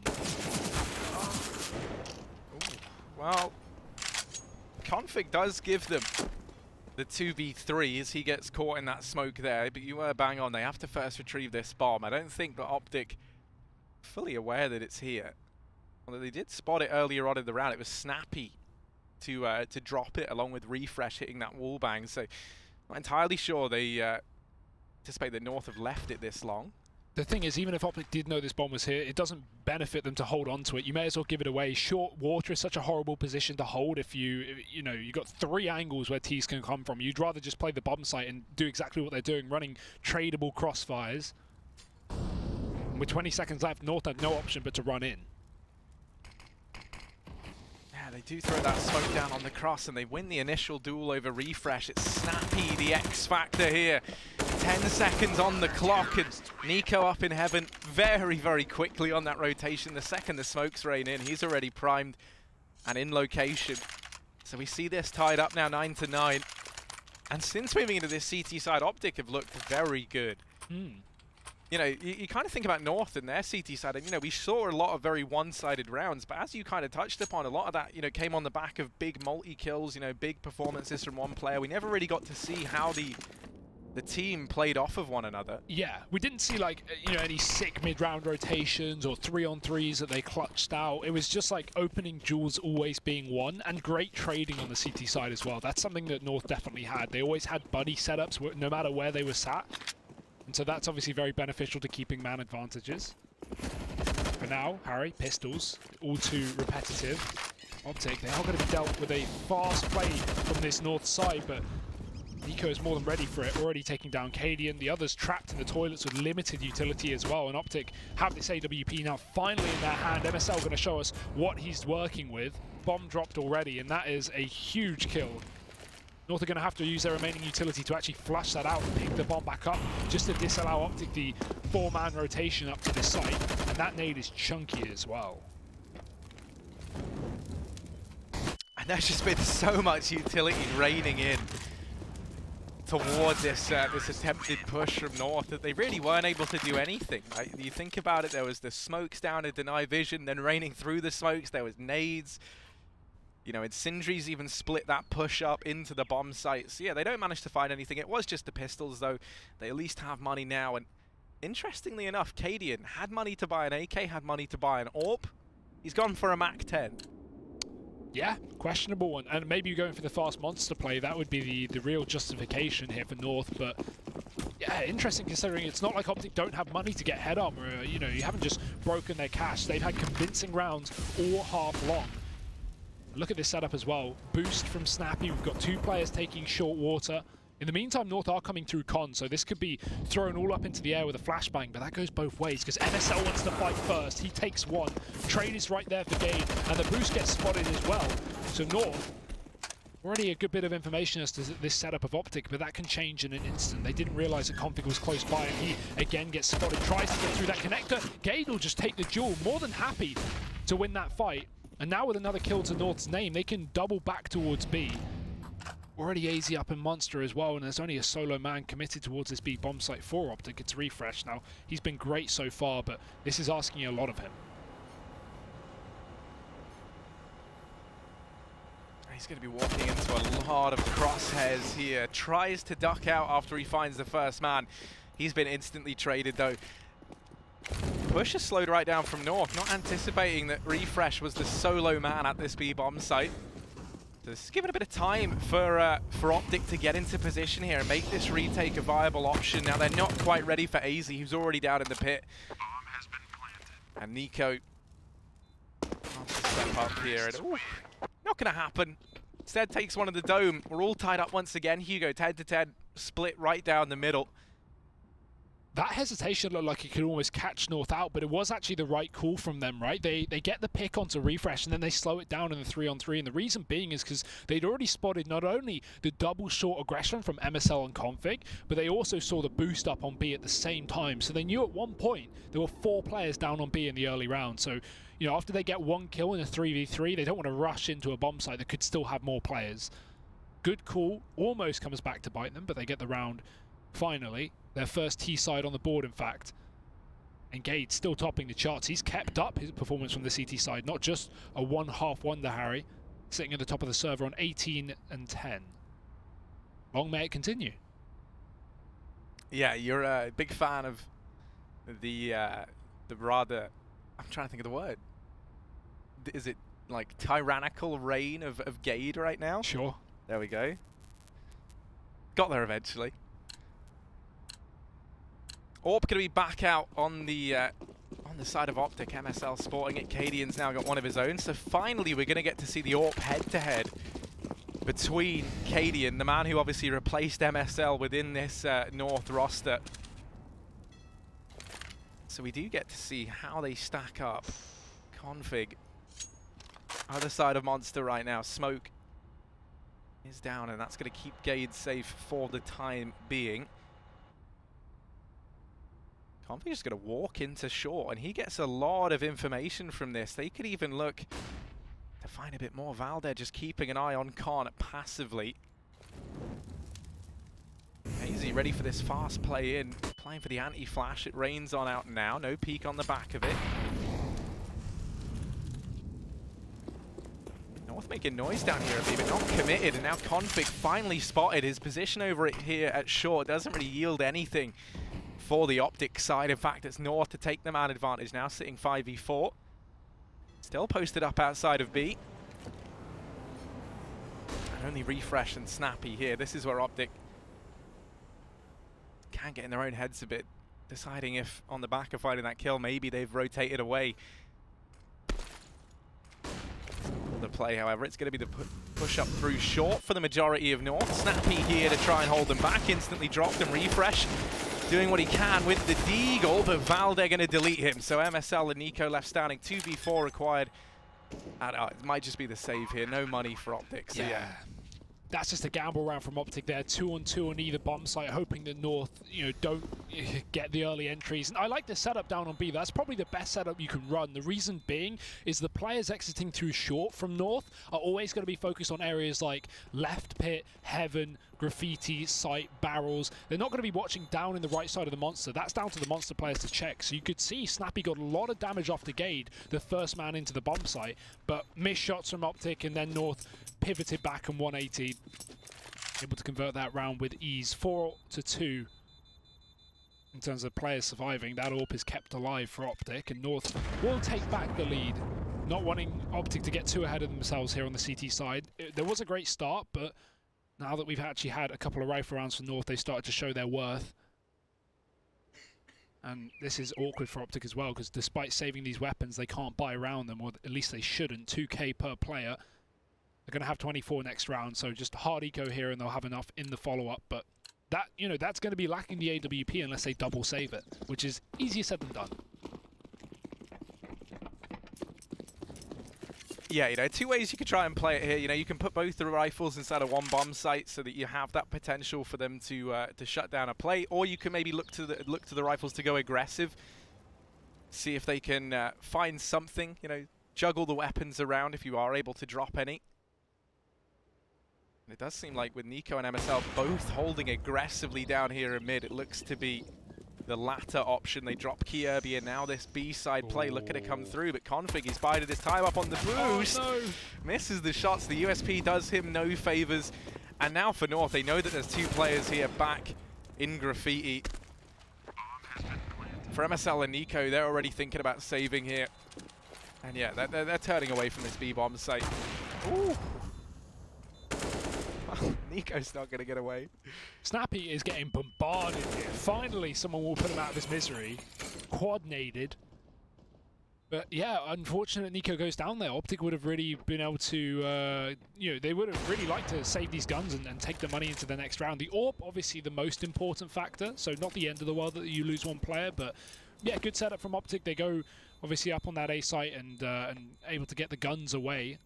Well, Config does give them the 2v3 as he gets caught in that smoke there, but you were bang on. They have to first retrieve this bomb. I don't think that OpTic fully aware that it's here. Although they did spot it earlier on in the round. It was Snappy to drop it along with Refresh hitting that wall bang. So not entirely sure they anticipate that North have left it this long. The thing is, even if OpTic did know this bomb was here, it doesn't benefit them to hold on to it. You may as well give it away. Short water is such a horrible position to hold if you know, you've got 3 angles where T's can come from. You'd rather just play the bomb site and do exactly what they're doing, running tradable crossfires. With 20 seconds left, North had no option but to run in. Yeah, they do throw that smoke down on the cross and they win the initial duel over Refresh. It's Snappy, the X factor here. 10 seconds on the clock, and Nico up in heaven very, very quickly on that rotation. The second the smokes rain in, he's already primed and in location. So we see this tied up now 9-9. And since moving into this CT side, OpTic have looked very good. You know, you kind of think about North and their CT side, and, you know, we saw a lot of very one-sided rounds, but as you kind of touched upon, a lot of that, you know, came on the back of big multi-kills, you know, big performances from one player. We never really got to see how the team played off of one another. Yeah, we didn't see, like, you know, any sick mid-round rotations or 3-on-3s that they clutched out. It was just like opening duels always being won, and great trading on the CT side as well. That's something that North definitely had. They always had buddy setups no matter where they were sat. And so that's obviously very beneficial to keeping man advantages. For now, Harry, pistols, all too repetitive. OpTic, they are going to be dealt with a fast play from this North side, but Nico is more than ready for it, already taking down Cadian. The others trapped in the toilets with limited utility as well, and OpTic have this AWP now finally in their hand. MSL going to show us what he's working with. Bomb dropped already, and that is a huge kill. North are going to have to use their remaining utility to actually flush that out and pick the bomb back up, just to disallow OpTic the 4-man rotation up to this site. And that nade is chunky as well. And there's just been so much utility raining in towards this this attempted push from North that they really weren't able to do anything. Right? You think about it, there was the smokes down to deny vision, then raining through the smokes, there was nades. You know, and Sindri's even split that push up into the bomb site. So yeah, they don't manage to find anything. It was just the pistols, though. They at least have money now. And interestingly enough, Cadian had money to buy an AK, had money to buy an AWP. He's gone for a MAC-10. Yeah, questionable one. And maybe you're going for the fast monster play. That would be the real justification here for North. But yeah, interesting considering it's not like OpTic don't have money to get head armor. You know, you haven't just broken their cash. They've had convincing rounds all half long. Look at this setup as well. Boost from Snappy. We've got 2 players taking short water. In the meantime, North are coming through con, so this could be thrown all up into the air with a flashbang, but that goes both ways because MSL wants to fight first. He takes one. Trade is right there for Gade, and the boost gets spotted as well. So North, already a good bit of information as to this setup of OpTic, but that can change in an instant. They didn't realize that Config was close by, and he again gets spotted. Tries to get through that connector. Gade will just take the duel, more than happy to win that fight. And now with another kill to North's name, they can double back towards B. Already AZ up in Monster as well, and there's only a solo man committed towards this B bomb site for OpTic. It's Refresh now. He's been great so far, but this is asking a lot of him. He's going to be walking into a lot of crosshairs here. Tries to duck out after he finds the first man. He's been instantly traded though. Push has slowed right down from North, not anticipating that Refresh was the solo man at this B bomb site. So this is giving a bit of time for OpTic to get into position here and make this retake a viable option. Now they're not quite ready for AZ, who's already down in the pit. The bomb has been planted. And Nico wants to step up here. And, ooh, not going to happen. Instead takes one of the dome. We're all tied up once again. Hugo 10-10, split right down the middle. That hesitation looked like it could almost catch North out, but it was actually the right call from them, right? They get the pick onto Refresh, and then they slow it down in the 3-on-3, and the reason being is because they'd already spotted not only the double short aggression from MSL and Config, but they also saw the boost up on B at the same time. So they knew at one point there were 4 players down on B in the early round. So, you know, after they get 1 kill in a 3v3, they don't want to rush into a bomb site that could still have more players. Good call, almost comes back to bite them, but they get the round finally. Their first T-side on the board, in fact. And Gade still topping the charts. He's kept up his performance from the CT side, not just a one-half wonder, Harry. Sitting at the top of the server on 18-10. Long may it continue. Yeah, you're a big fan of the rather, I'm trying to think of the word. Is it like tyrannical reign of Gade right now? Sure. There we go. Got there eventually. AWP going to be back out on the side of OpTic. MSL sporting it. Cadian's now got one of his own. So finally we're going to get to see the AWP head-to-head between Cadian, the man who obviously replaced MSL within this North roster. So we do get to see how they stack up. Config. Other side of Monster right now. Smoke is down, and that's going to keep Gade safe for the time being. Config just going to walk into short, and he gets a lot of information from this. They could even look to find a bit more. Valde just keeping an eye on Khan passively. Hazy ready for this fast play in, playing for the anti-flash. It rains on out now, no peek on the back of it. North making noise down here a bit, but not committed, and now Config finally spotted. His position over it here at short doesn't really yield anything for the OpTic side. In fact, it's North to take the man advantage now, sitting 5v4. Still posted up outside of B. And only Refresh and Snappy here. This is where OpTic can get in their own heads a bit, deciding if on the back of finding that kill, maybe they've rotated away. The play, however, it's going to be the push up through short for the majority of North. Snappy here to try and hold them back, instantly dropped, and Refresh doing what he can with the deagle, but Valde going to delete him. So MSL and Nico left standing, 2v4 required. And, it might just be the save here, no money for OpTic, so yeah. That's just a gamble round from OpTic there, 2-on-2 on either bomb site, hoping that North, don't get the early entries. And I like the setup down on B. That's probably the best setup you can run. The reason being is the players exiting through short from North are always going to be focused on areas like left pit, heaven, graffiti, site, barrels. They're not going to be watching down in the right side of the monster. That's down to the monster players to check. So you could see Snappy got a lot of damage off the Gade, the first man into the bomb site, but missed shots from OpTic, and then North pivoted back and 180. Able to convert that round with ease. 4-2 in terms of players surviving. That AWP is kept alive for OpTic, and North will take back the lead. Not wanting OpTic to get too ahead of themselves here on the CT side. There was a great start, but now that we've actually had a couple of rifle rounds for North, they started to show their worth. And this is awkward for OpTic as well, because despite saving these weapons, they can't buy around them, or at least they shouldn't. 2k per player. They're going to have 24 next round, so just hard eco here, and they'll have enough in the follow-up. But that, that's going to be lacking the AWP unless they double save it, which is easier said than done. Yeah, two ways you could try and play it here. You can put both the rifles inside of one bomb site so that you have that potential for them to shut down a play, or you can maybe look to the rifles to go aggressive, see if they can find something. Juggle the weapons around if you are able to drop any. And it does seem like with Nico and MSL both holding aggressively down here in mid, it looks to be the latter option. They drop Kierby, and now this B-side play, look at it come through, but Config, he's bided his time up on the boost. Oh, no. Misses the shots. The USP does him no favors. And now for North, they know that there's two players here back in graffiti. For MSL and Nico, they're already thinking about saving here. And yeah, they're turning away from this B-bomb site. Ooh. Nico's not going to get away. Snappy is getting bombarded here. Finally, someone will put him out of his misery. Quad-naded. But yeah, unfortunate Nico goes down there. OpTic would have really been able to, they would have really liked to save these guns and take the money into the next round. The AWP, obviously the most important factor, so not the end of the world that you lose one player, but yeah, good setup from OpTic. They go obviously up on that A site and able to get the guns away.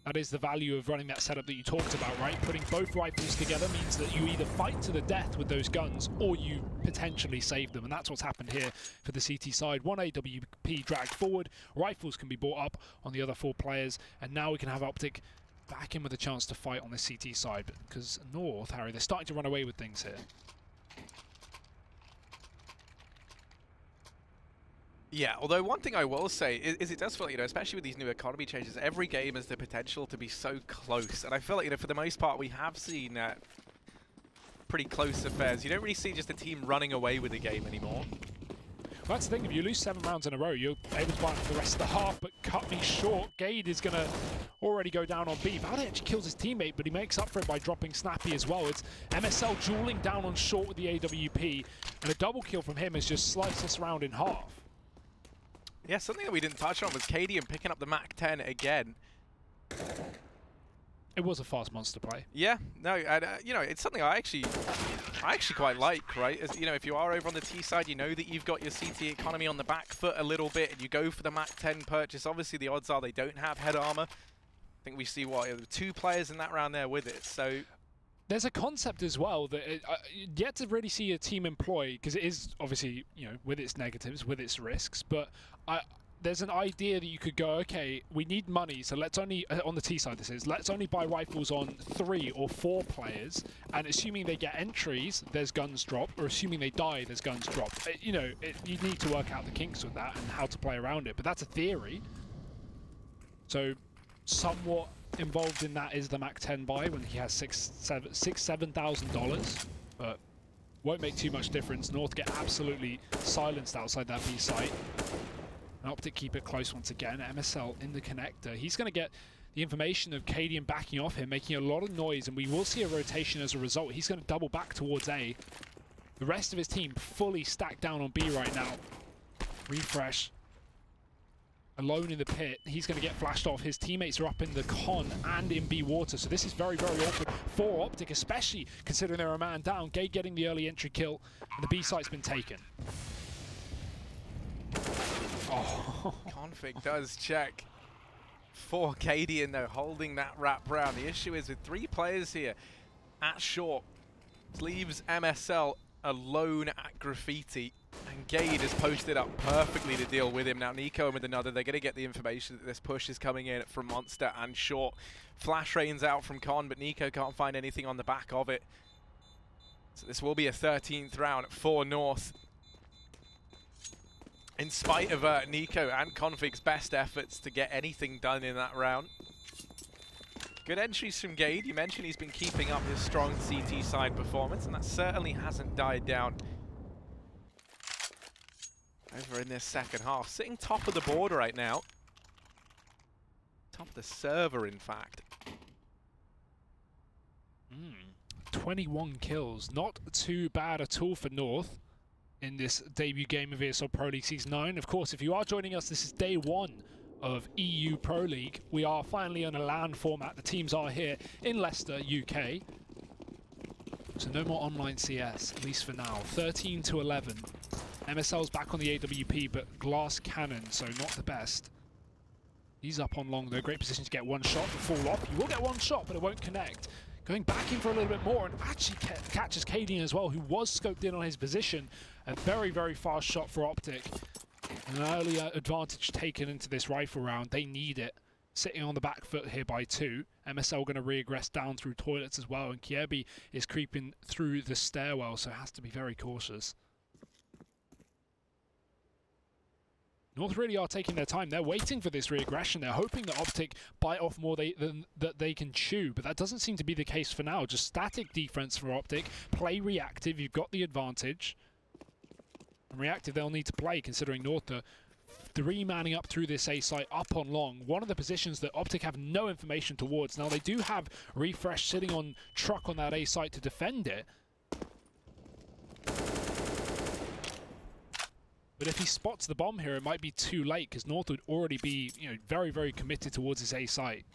That is the value of running that setup that you talked about, right? Putting both rifles together means that you either fight to the death with those guns or you potentially save them, and that's what's happened here for the CT side. One AWP dragged forward, rifles can be brought up on the other four players, and now we can have OpTic back in with a chance to fight on the CT side, because North, Harry, they're starting to run away with things here. Yeah, although one thing I will say is it does feel like, especially with these new economy changes, every game has the potential to be so close. And I feel like, for the most part, we have seen pretty close affairs. You don't really see just a team running away with the game anymore. Well, that's the thing. If you lose 7 rounds in a row, you're able to fight for the rest of the half, but cut me short. Gade is going to already go down on B. Valde actually kills his teammate, but he makes up for it by dropping Snappy as well. It's MSL dueling down on short with the AWP, and a double kill from him has just sliced this round in half. Yeah, something that we didn't touch on was Cadian picking up the MAC-10 again. It was a fast monster play. Yeah, no, and it's something I actually quite like, right? As, if you are over on the T side, you know that you've got your CT economy on the back foot a little bit, and you go for the MAC-10 purchase. Obviously, the odds are they don't have head armor. I think we see 2 players in that round there with it, so There's a concept as well that yet to really see a team employ, because it is obviously, you know, with its negatives, with its risks, but there's an idea that you could go, okay, we need money, so let's only, on the T side this is, let's only buy rifles on 3 or 4 players, and assuming they get entries, there's guns dropped, or assuming they die, there's guns dropped. You know, you need to work out the kinks with that and how to play around it, but that's a theory. So, somewhat involved in that is the Mac 10 buy when he has $7,000, but won't make too much difference. North get absolutely silenced outside that B site. And OpTic keep it close once again. MSL in the connector. He's going to get the information of Cadian backing off him, making a lot of noise, and we will see a rotation as a result. He's going to double back towards A. The rest of his team fully stacked down on B right now. Refresh. Alone in the pit, he's going to get flashed off. His teammates are up in the con and in B water, so this is very, very awkward for OpTic, especially considering they're a man down. Gade getting the early entry kill, and the B site's been taken. Oh. Config does check for Cadian though, holding that wrap round. The issue is with 3 players here at short, it leaves MSL alone at Graffiti. And Gade has posted up perfectly to deal with him. Now Nico with another, they're going to get the information that this push is coming in from Monster and Short. Flash rains out from Con, but Nico can't find anything on the back of it. So this will be a 13th round for North. In spite of Nico and Config's best efforts to get anything done in that round. Good entries from Gade. You mentioned he's been keeping up his strong CT side performance, and that certainly hasn't died down over in this second half. Sitting top of the board right now. Top of the server, in fact. 21 kills. Not too bad at all for North in this debut game of ESL Pro League Season 9. Of course, if you are joining us, this is day 1 of EU Pro League. We are finally on a LAN format. The teams are here in Leicester, UK. So no more online CS, at least for now. 13 to 11. MSL's back on the AWP, but glass cannon, so not the best. He's up on long though. Great position to get one shot and fall off. You will get one shot, but it won't connect. Going back in for a little bit more, and actually catches Cadian as well, who was scoped in on his position. A very, very fast shot for OpTic. An early advantage taken into this rifle round. They need it. Sitting on the back foot here by 2. MSL going to regress down through toilets as well, and Kiebi is creeping through the stairwell, so has to be very cautious. North really are taking their time. They're waiting for this reaggression. They're hoping that OpTic bite off more than they can chew, but that doesn't seem to be the case for now. Just static defense for OpTic. Play reactive. You've got the advantage. And reactive they'll need to play, considering North are 3-manning up through this A site up on long. One of the positions that OpTic have no information towards. Now they do have Refresh sitting on truck on that A site to defend it. But if he spots the bomb here, it might be too late, because North would already be, you know, very, very committed towards his A site.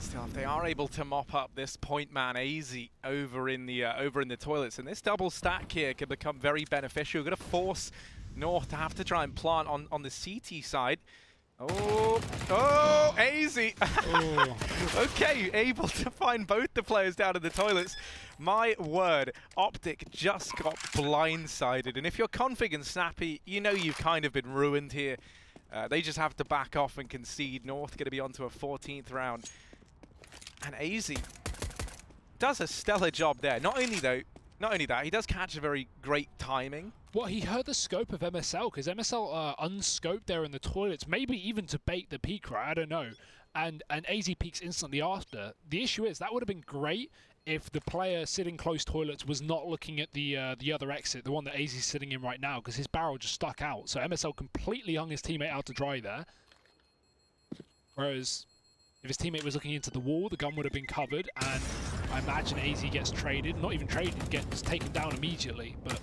Still, if they are able to mop up this point man easy over in the toilets, and this double stack here could become very beneficial. We're going to force North to have to try and plant on the CT side. Oh, easy. Oh. Okay, able to find both the players down in the toilets. My word, OpTic just got blindsided. And if you're Config and Snappy, you know you've kind of been ruined here. They just have to back off and concede. North going to be onto a 14th round. And AZ does a stellar job there. Not only that, he does catch a very great timing. Well, he heard the scope of MSL, because MSL unscoped there in the toilets, maybe even to bait the peek, right? I don't know. And AZ peeks instantly after. The issue is, that would have been great if the player sitting close toilets was not looking at the other exit, the one that AZ is sitting in right now, because his barrel just stuck out. So MSL completely hung his teammate out to dry there. Whereas if his teammate was looking into the wall, the gun would have been covered, and I imagine AZ gets traded. Not even traded, gets taken down immediately, but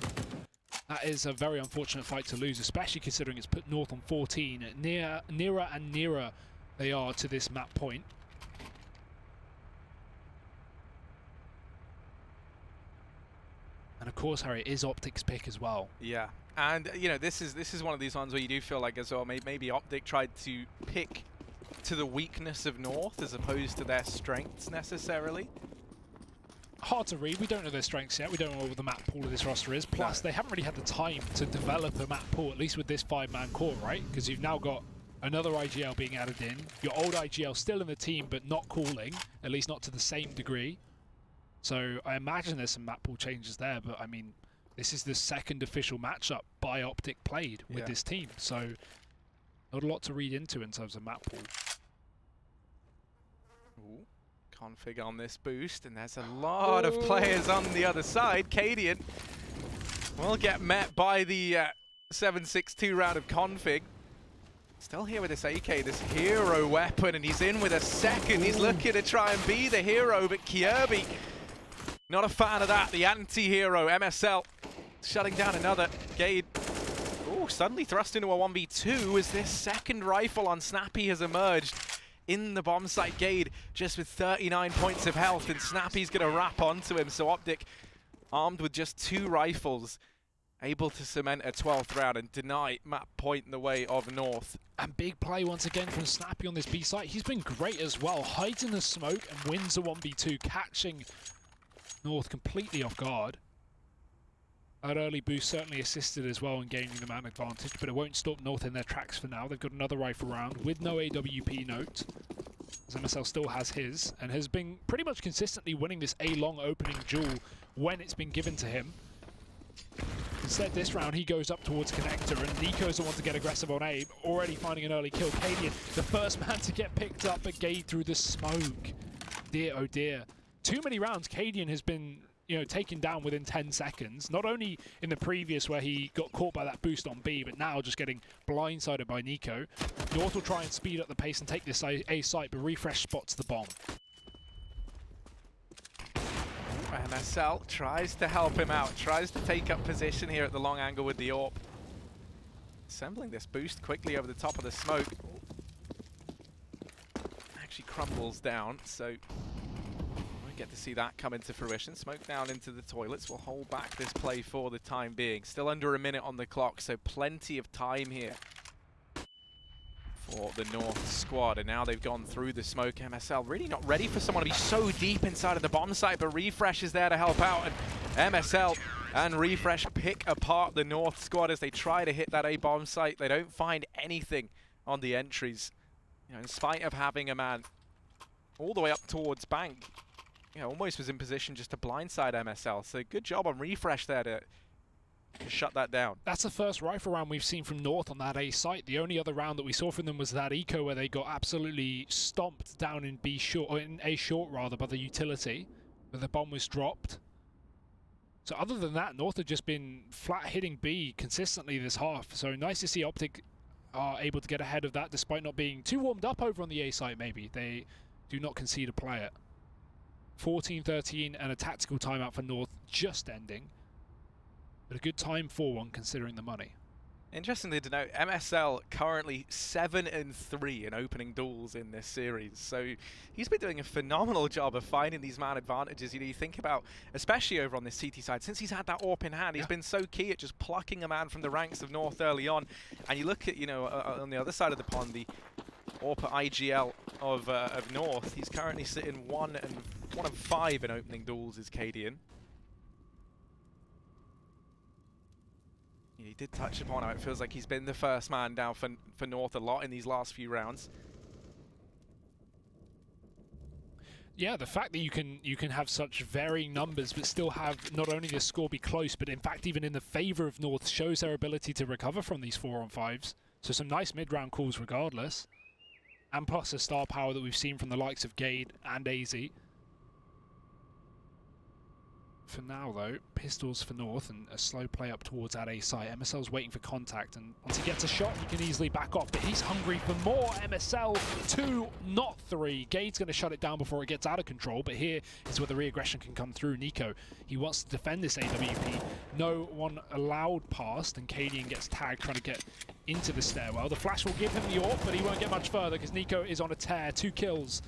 that is a very unfortunate fight to lose, especially considering it's put North on 14. Nearer and nearer they are to this map point. And of course, Harry, it is OpTic's pick as well. Yeah, and you know, this is one of these ones where you do feel like as well maybe OpTic tried to pick to the weakness of North as opposed to their strengths necessarily. Hard to read. We don't know their strengths yet. We don't know what the map pool of this roster is. Plus, they haven't really had the time to develop a map pool, at least with this 5-man core, right? Because you've now got another IGL being added in. Your old IGL still in the team, but not calling, at least not to the same degree. So I imagine there's some map pool changes there, but I mean, this is the second official matchup by OpTic played with this team. So not a lot to read into in terms of map pool. Ooh. Config on this boost, and there's a lot of players on the other side. Cadian will get met by the 7.62 round of config. Still here with this AK, this hero weapon, and he's in with a second. He's looking to try and be the hero, but Kirby, not a fan of that. The anti-hero, MSL, shutting down another. Gade, ooh, suddenly thrust into a 1v2 as this second rifle on Snappy has emerged. In the bomb site, Gade just with 39 points of health, and Snappy's going to wrap onto him. So OpTic, armed with just 2 rifles, able to cement a 12th round and deny map point in the way of North. And big play once again from Snappy on this B site. He's been great as well. Hides in the smoke and wins a 1v2, catching North completely off guard. That early boost certainly assisted as well in gaining the man advantage, but it won't stop North in their tracks for now. They've got another rifle round with no AWP note, as MSL still has his, and has been pretty much consistently winning this A-long opening duel when it's been given to him. Instead, this round, he goes up towards Connector, and Nico's the one to get aggressive on A, already finding an early kill. Cadian, the first man to get picked up, but Gade through the smoke. Dear, oh dear. Too many rounds, Cadian has been, you know, taken down within 10 seconds. Not only in the previous where he got caught by that boost on B, but now just getting blindsided by Nico. North will try and speed up the pace and take this A site, but Refresh spots the bomb. MSL tries to help him out, tries to take up position here at the long angle with the AWP. Assembling this boost quickly over the top of the smoke. Actually crumbles down, so we get to see that come into fruition. Smoke down into the toilets. We'll hold back this play for the time being. Still under a minute on the clock, so plenty of time here for the North squad, and now they've gone through the smoke. MSL really not ready for someone to be so deep inside of the bomb site, but Refresh is there to help out, and MSL and Refresh pick apart the North squad as they try to hit that A bomb site. They don't find anything on the entries, you know, in spite of having a man all the way up towards Bank. You know, almost was in position just to blindside MSL, so good job on Refresh there to shut that down. That's the first rifle round we've seen from North on that A site. The only other round that we saw from them was that eco where they got absolutely stomped down in B short, or in A short rather, by the utility, where the bomb was dropped. So other than that, North have just been flat hitting B consistently this half. So nice to see OpTic are able to get ahead of that despite not being too warmed up over on the A site maybe. They do not concede a play it. 14-13 and a tactical timeout for North just ending. But a good time for one considering the money. Interestingly to note, MSL currently 7-3 in opening duels in this series. So he's been doing a phenomenal job of finding these man advantages. You know, you think about, especially over on this CT side, since he's had that AWP in hand, he's been so key at just plucking a man from the ranks of North early on. And you look at, you know, on the other side of the pond, the AWP IGL of North, he's currently sitting 1 of 5 in opening duels is Cadian. He did touch upon how it feels like he's been the first man down for North a lot in these last few rounds. Yeah, the fact that you can have such varying numbers but still have not only the score be close, but in fact even in the favour of North shows their ability to recover from these 4-on-5s. So some nice mid-round calls regardless. And plus a star power that we've seen from the likes of Gade and AZ. For now, though, pistols for North and a slow play up towards that A site. MSL's waiting for contact, and once he gets a shot, he can easily back off, but he's hungry for more. MSL 2, not 3. Gade's going to shut it down before it gets out of control, but here is where the re-aggression can come through. Nico, he wants to defend this AWP. No one allowed past, and Cadian gets tagged trying to get into the stairwell. The flash will give him the AWP, but he won't get much further because Nico is on a tear. 2 kills.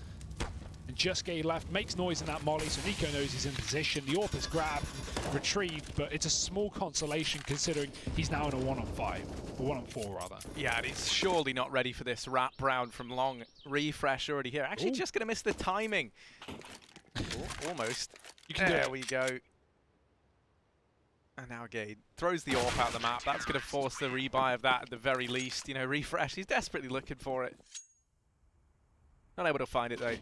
And just Gay left, makes noise in that molly, so Nico knows he's in position. The AWP is grabbed, retrieved, but it's a small consolation considering he's now in a 1-on-5, or 1-on-4 rather. Yeah, and he's surely not ready for this wrap round from long. Refresh already here. Actually, just going to miss the timing. Almost. There we go. And now Gade throws the AWP out the map. That's going to force the rebuy of that at the very least. You know, Refresh, he's desperately looking for it. Not able to find it though.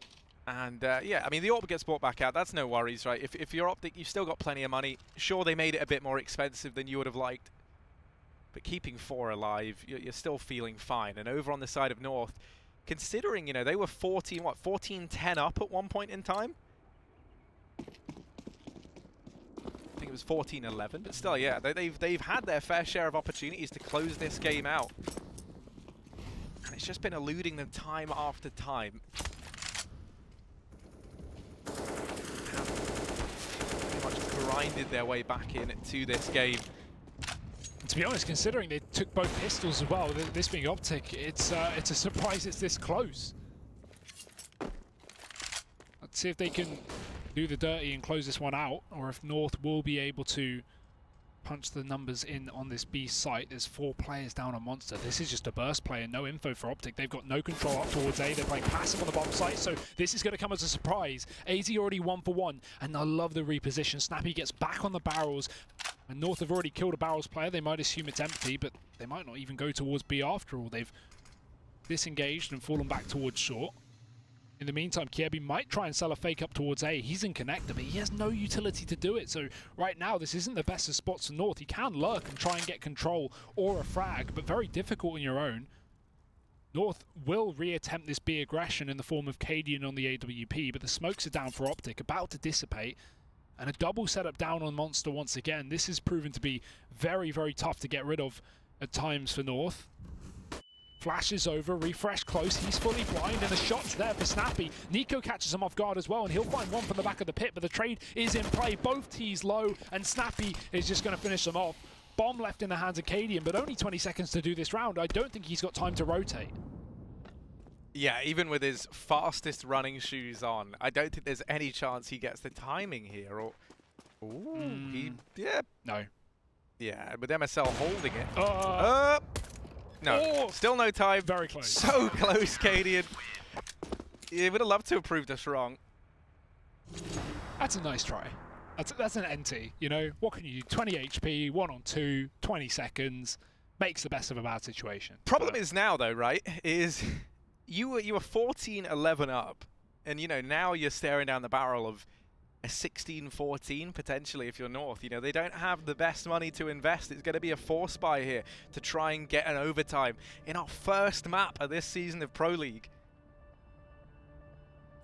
And yeah, I mean, the AWP gets bought back out. That's no worries, right? If you're OpTic, you've still got plenty of money. Sure, they made it a bit more expensive than you would have liked. But keeping 4 alive, you're still feeling fine. And over on the side of North, considering, you know, they were 14-10 up at one point in time? I think it was 14-11, but still, yeah, they've had their fair share of opportunities to close this game out. And it's just been eluding them time after time. Pretty much grinded their way back into this game. And to be honest, considering they took both pistols as well, this being OpTic, it's a surprise it's this close. Let's see if they can do the dirty and close this one out, or if North will be able to punch the numbers in on this B site. There's 4 players down on Monster. This is just a burst play and no info for OpTic. They've got no control up towards A. They're playing passive on the bottom site, so this is going to come as a surprise. AZ already 1 for 1, and I love the reposition. Snappy gets back on the barrels, and North have already killed a barrels player. They might assume it's empty, but they might not even go towards B after all. They've disengaged and fallen back towards short. In the meantime, Kiebi might try and sell a fake up towards A. He's in connector, but he has no utility to do it. So right now, this isn't the best of spots for North. He can lurk and try and get control or a frag, but very difficult on your own. North will reattempt this B aggression in the form of Cadian on the AWP, but the smokes are down for OpTic, about to dissipate. And a double setup down on Monster once again. This has proven to be very, very tough to get rid of at times for North. Flashes over, Refresh close, he's fully blind, and the shot's there for Snappy. Nico catches him off guard as well, and he'll find one from the back of the pit, but the trade is in play. Both T's low, and Snappy is just going to finish them off. Bomb left in the hands of Cadian, but only 20 seconds to do this round. I don't think he's got time to rotate. Yeah, even with his fastest running shoes on, I don't think there's any chance he gets the timing here. Or, No. Yeah, with MSL holding it. No, still no time. Very close. So close, Cadian. You would have loved to have proved us wrong. That's a nice try. That's an NT, you know? What can you do? 20 HP, 1 on 2, 20 seconds. Makes the best of a bad situation. Problem is now, though, right, is you were 14-11 up, and, you know, now you're staring down the barrel of a 16-14 potentially if you're North. You know, they don't have the best money to invest. It's going to be a force buy here to try and get an overtime in our first map of this season of Pro League.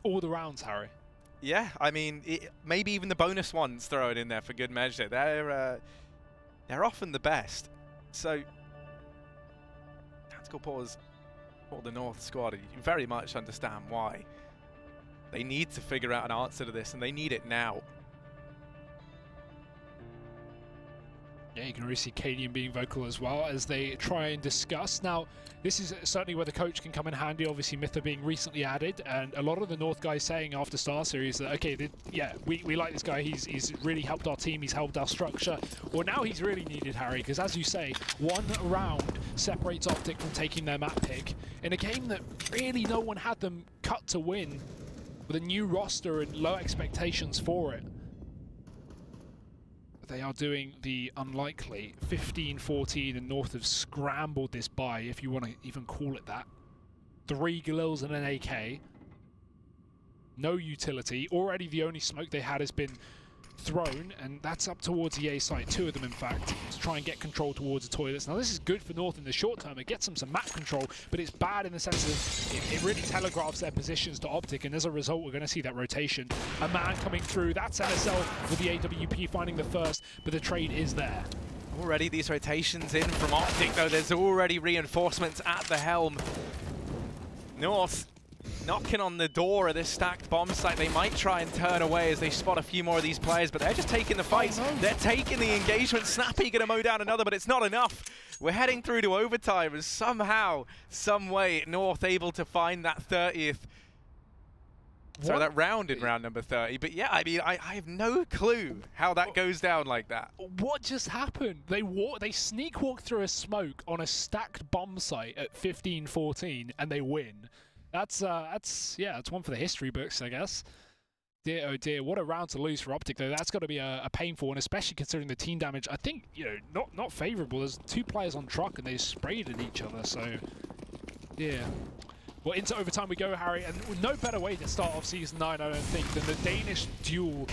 All the rounds, Harry. Yeah, I mean, maybe even the bonus ones throw it in there for good measure. They're often the best. So, tactical pause for the North squad. You very much understand why. They need to figure out an answer to this, and they need it now. Yeah, you can really see Cadian being vocal as well as they try and discuss. Now, this is certainly where the coach can come in handy. Obviously, Mytha being recently added, and a lot of the North guys saying after Star Series that, okay, we like this guy. He's really helped our team. He's helped our structure. Well, now he's really needed, Harry, because as you say, 1 round separates OpTic from taking their map pick in a game that really no one had them cut to win, with a new roster and low expectations for it. They are doing the unlikely 15-14, and North have scrambled this buy, if you want to even call it that. 3 Galils and an AK. No utility. Already the only smoke they had has been thrown, and that's up towards the A site, 2 of them in fact, to try and get control towards the toilets. Now this is good for North in the short term. It gets them some map control, but it's bad in the sense of it really telegraphs their positions to OpTic, and as a result we're going to see that rotation. A man coming through, that's NSL with the AWP finding the first, but the trade is there. Already these rotations in from OpTic though, there's already reinforcements at the helm. North knocking on the door of this stacked bomb site. They might try and turn away as they spot a few more of these players, but they're just taking the fights. Oh, no. They're taking the engagement. Snappy going to mow down another, but it's not enough. We're heading through to overtime, and somehow, some way, North able to find that 30th. Sorry, that round in round number 30. But yeah, I mean, I have no clue how that goes down like that. What just happened? They sneak walk through a smoke on a stacked bomb site at 15-14 and they win. That's one for the history books, I guess. Dear oh dear, what a round to lose for OpTic though. That's got to be a painful one, especially considering the team damage. I think, you know, not favourable. There's 2 players on truck and they sprayed at each other, so yeah. Well, into overtime we go, Harry, and no better way to start off Season 9, I don't think, than the Danish duel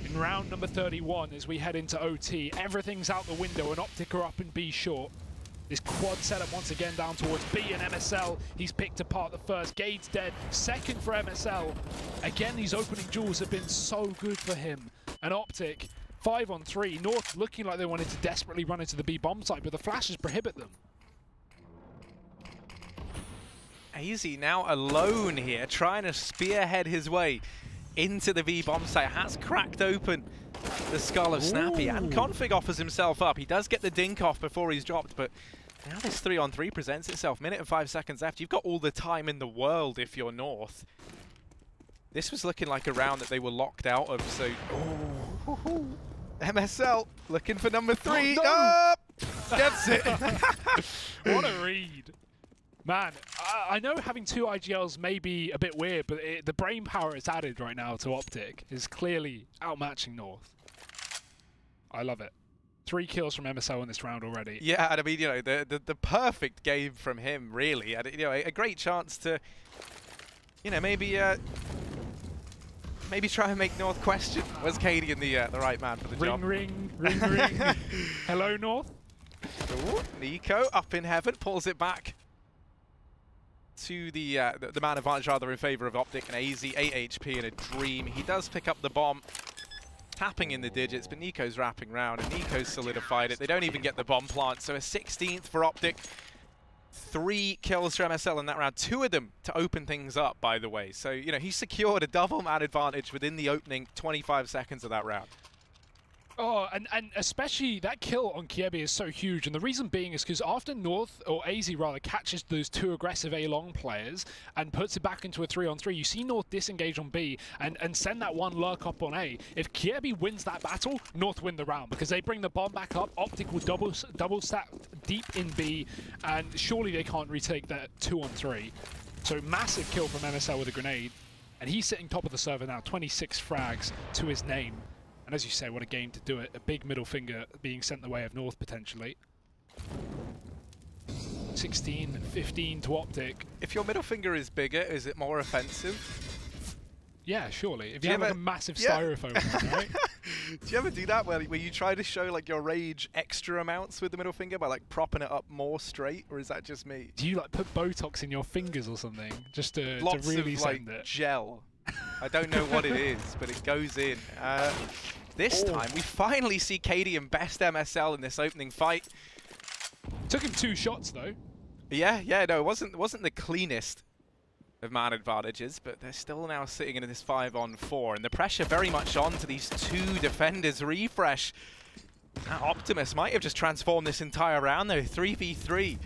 in round number 31 as we head into OT. Everything's out the window, and OpTic are up in B short. This quad setup once again down towards B and MSL. He's picked apart the first. Gade's dead. Second for MSL. Again, these opening duels have been so good for him. And OpTic, 5-on-3. North looking like they wanted to desperately run into the B bomb site, but the flashes prohibit them. AZ now alone here, trying to spearhead his way into the V bomb site. Has cracked open the skull of Snappy, and Config offers himself up. He does get the dink off before he's dropped, but now this 3-on-3 presents itself. Minute and 5 seconds left. You've got all the time in the world if you're North. This was looking like a round that they were locked out of, so... Oh. MSL looking for number 3. Oh, no. Gets it. What a read. Man, I know having 2 IGLs may be a bit weird, but the brain power it's added right now to OpTic is clearly outmatching North. I love it. 3 kills from MSL in this round already. Yeah, and I mean, you know, the perfect game from him, really. And, you know, a great chance to, you know, maybe try and make North question. Was Cadian the right man for the job? Ring, ring. Hello, North. Ooh, Nico up in heaven, pulls it back to the man advantage rather in favor of OpTic, and AZ 8 HP in a dream. He does pick up the bomb, tapping in the digits, but Nico's wrapping round, and Nico's solidified it. They don't even get the bomb plant, so a 16th for OpTic. 3 kills for MSL in that round, 2 of them to open things up, by the way. So, you know, he secured a double man advantage within the opening 25 seconds of that round. Oh, and especially that kill on Kiebi is so huge, and the reason being is because after North, or AZ rather, catches those 2 aggressive A-long players and puts it back into a 3-on-3, you see North disengage on B and send that 1 lurk up on A. If Kiebi wins that battle, North win the round because they bring the bomb back up, OpTic will double stack deep in B, and surely they can't retake that 2-on-3. So massive kill from MSL with a grenade, and he's sitting top of the server now, 26 frags to his name. And as you say, what a game to do it. A big middle finger being sent the way of North, potentially. 16-15 to OpTic. If your middle finger is bigger, is it more offensive? Yeah, surely. If you have like a massive styrofoam one, right? Do you ever do that where you try to show like your rage extra amounts with the middle finger by like propping it up more straight, or is that just me? Do you like put Botox in your fingers or something just to really of, send like, it? Gel. I don't know what it is, but it goes in. This time, we finally see Cadian best MSL in this opening fight. Took him 2 shots, though. Yeah, no, it wasn't the cleanest of man advantages, but they're still now sitting in this 5-on-4, and the pressure very much on to these 2 defenders. Refresh. Optimus might have just transformed this entire round, though. 3v3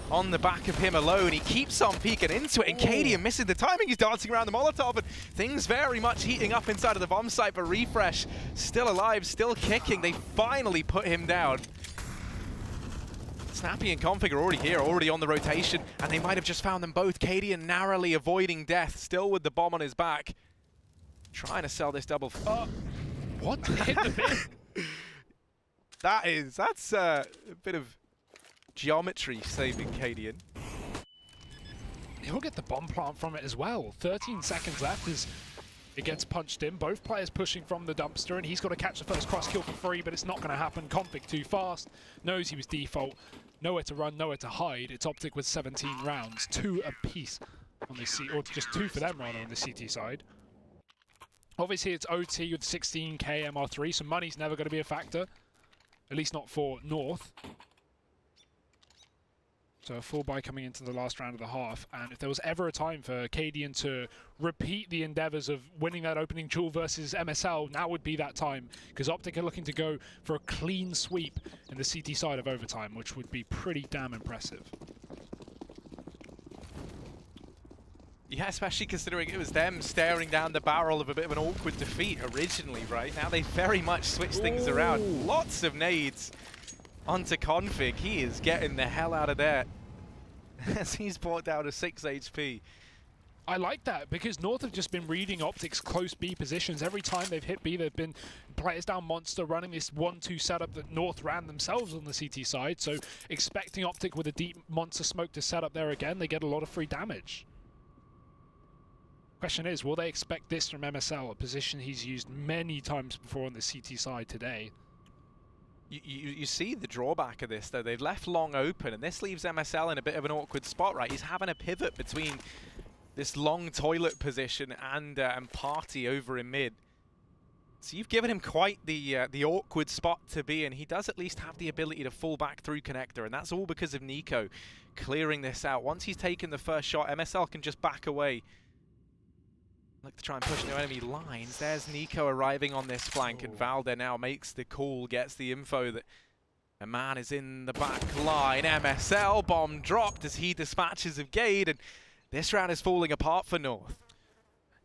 on the back of him alone. He keeps on peeking into it, and Cadian misses the timing. He's dancing around the Molotov, and things very much heating up inside of the bomb site, but Refresh still alive, still kicking. They finally put him down. Snappy and Config are already here, already on the rotation, and they might have just found them both. Cadian narrowly avoiding death, still with the bomb on his back. Trying to sell this double. What? Hit the bin. That's a bit of geometry saving Cadian. He'll get the bomb plant from it as well. 13 seconds left as it gets punched in. Both players pushing from the dumpster, and he's got to catch the first cross kill for free, but it's not going to happen. Config too fast, knows he was default. Nowhere to run, nowhere to hide. It's OpTic with 17 rounds, 2 apiece on the C, or just 2 for them rather on the CT side. Obviously it's OT with 16k MR3, so money's never going to be a factor. At least not for North. So a full buy coming into the last round of the half, and if there was ever a time for Cadian to repeat the endeavours of winning that opening duel versus MSL, now would be that time, because OpTic are looking to go for a clean sweep in the CT side of overtime, which would be pretty damn impressive. Yeah, especially considering it was them staring down the barrel of a bit of an awkward defeat originally, right? Now they very much switched things around. Lots of nades onto Config. He is getting the hell out of there as he's brought down to 6 HP. I like that because North have just been reading OpTic's close B positions. Every time they've hit B, they've been players down Monster running this 1-2 setup that North ran themselves on the CT side. So expecting OpTic with a deep Monster smoke to set up there again, they get a lot of free damage. Question is, will they expect this from MSL, a position he's used many times before on the CT side today? You see the drawback of this, though. They've left long open, and this leaves MSL in a bit of an awkward spot, right? He's having a pivot between this long toilet position and Party over in mid. So you've given him quite the awkward spot to be in. He does at least have the ability to fall back through connector, and that's all because of Nico clearing this out. Once he's taken the first shot, MSL can just back away. Look to try and push no enemy lines. There's Nico arriving on this flank, and Valde now makes the call, gets the info that a man is in the back line. MSL bomb dropped as he dispatches of Gade, and this round is falling apart for North.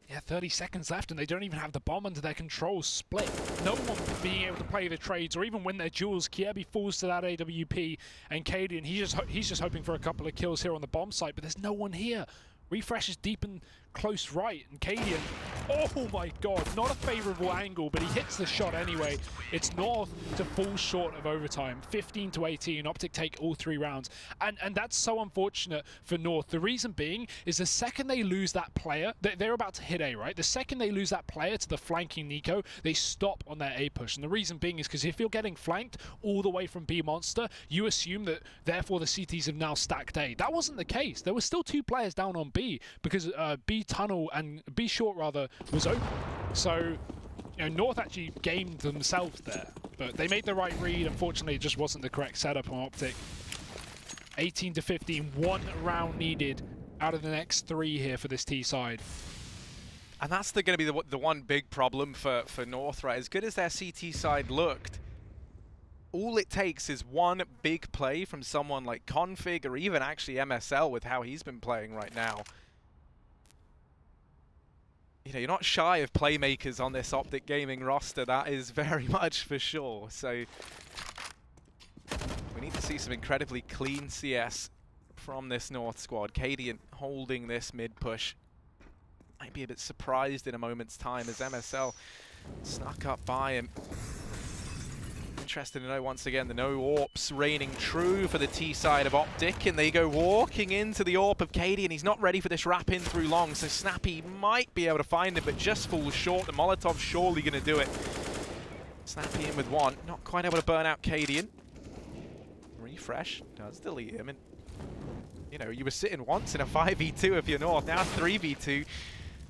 Yeah, 30 seconds left, and they don't even have the bomb under their control split. No one being able to play the trades or even win their duels. Kiebi falls to that AWP, and Cadian, he's just hoping for a couple of kills here on the bomb site, but there's no one here. Refresh is deep and close right, and Cadian, oh my god, not a favorable angle, but he hits the shot anyway. It's North to fall short of overtime, 15-18. OpTic take all 3 rounds, and that's so unfortunate for North. The reason being is the second they lose that player, they're about to hit A, right? The second they lose that player to the flanking Nico, they stop on their A push, and the reason being is because if you're getting flanked all the way from B Monster, you assume that therefore the CTs have now stacked A. That wasn't the case. There were still 2 players down on B because B tunnel and B short rather was open. So, you know, North actually gamed themselves there, but they made the right read. Unfortunately, it just wasn't the correct setup on OpTic. 18-15, 1 round needed out of the next 3 here for this T side. And that's going to be the one big problem for North, right? As good as their CT side looked, all it takes is one big play from someone like Config or even actually MSL with how he's been playing right now. You know, you're not shy of playmakers on this OpTic Gaming roster, that is very much for sure. So we need to see some incredibly clean CS from this North squad. Cadian holding this mid push. Might be a bit surprised in a moment's time as MSL snuck up by him. Interested to know once again the no AWPs reigning true for the T side of OpTic, and they go walking into the AWP of Cadian. He's not ready for this wrap in through long, so Snappy might be able to find him, but just falls short. The Molotov's surely going to do it. Snappy in with 1, not quite able to burn out Cadian. Refresh does delete him, and you know, you were sitting once in a 5v2 if you're North, now 3v2.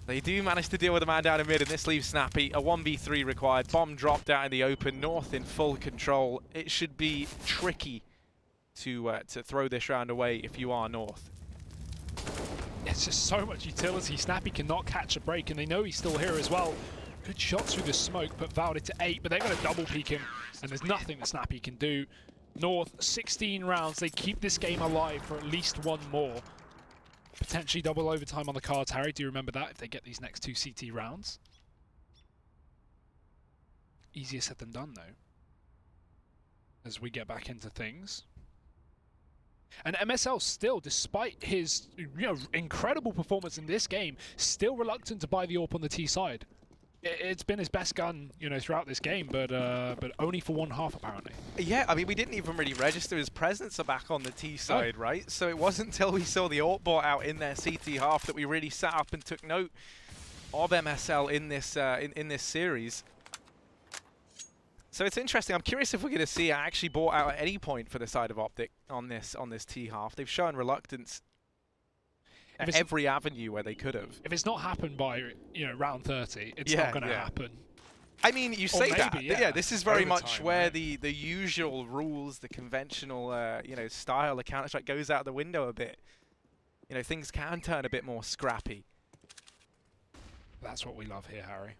They do manage to deal with a man down in mid, and this leaves Snappy. A 1v3 required. Bomb dropped out in the open. North in full control. It should be tricky to throw this round away if you are North. It's just so much utility. Snappy cannot catch a break, and they know he's still here as well. Good shot through the smoke, put Valde to 8, but they're going to double peek him, and there's nothing that Snappy can do. North, 16 rounds. They keep this game alive for at least 1 more. Potentially double overtime on the cards, Harry. Do you remember that if they get these next 2 CT rounds? Easier said than done, though, as we get back into things. And MSL still, despite his incredible performance in this game, still reluctant to buy the AWP on the T side. It's been his best gun, throughout this game, but only for 1 half apparently. Yeah, I mean, we didn't even really register his presence back on the T side, right? So it wasn't until we saw the AWP bot out in their CT half that we really sat up and took note of MSL in this in this series. So it's interesting. I'm curious if we're going to see it actually bought out at any point for the side of OpTic on this T half. They've shown reluctance at every avenue where they could have. If it's not happened by round 30, it's not going to happen. I mean, you say maybe, that. Yeah, this is very much where the usual rules, the conventional style of Counter-Strike goes out the window a bit. Things can turn a bit more scrappy. That's what we love here, Harry.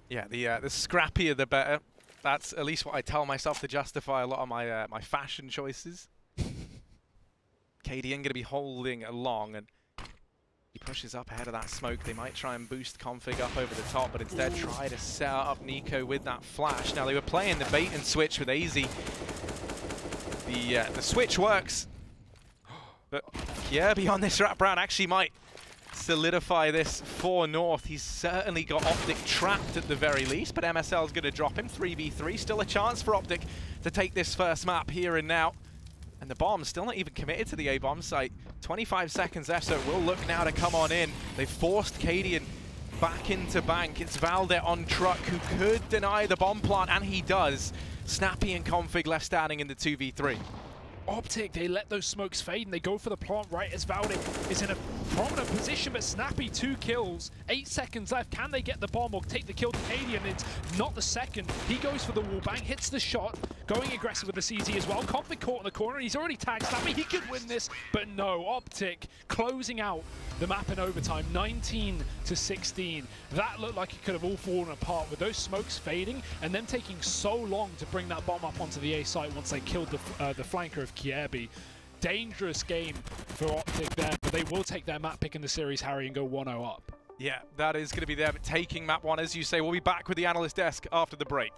Yeah, the scrappier the better. That's at least what I tell myself to justify a lot of my my fashion choices. KDN going to be holding along, and he pushes up ahead of that smoke. They might try and boost config up over the top, but instead try to set up Nico with that flash. Now, they were playing the bait and switch with AZ. The switch works, but Kjaerbye on this wraparound actually might solidify this for North. He's certainly got OpTic trapped at the very least, but MSL is going to drop him 3v3. Still a chance for OpTic to take this first map here and now. And the bomb still not even committed to the A-bomb site. 25 seconds left, so it will look now to come on in. They've forced KDN back into bank. It's Valde on truck who could deny the bomb plant, and he does. Snappy and Config left standing in the 2v3. OpTic, they let those smokes fade and they go for the plant right as Valde is in a prominent position, but Snappy 2 kills, 8 seconds left. Can they get the bomb or take the kill to KDN? It's not the second. He goes for the wallbang, hits the shot, going aggressive with the CZ as well. Config caught in the corner, he's already tagged Snappy, he could win this, but no, OpTic closing out the map in overtime, 19-16. That looked like it could have all fallen apart with those smokes fading and them taking so long to bring that bomb up onto the A site once they killed the flanker of Kjaerbye. Dangerous game for OpTic there, but they will take their map pick in the series, Harry, and go 1-0 up. Yeah, that is going to be them taking map 1. As you say, we'll be back with the analyst desk after the break.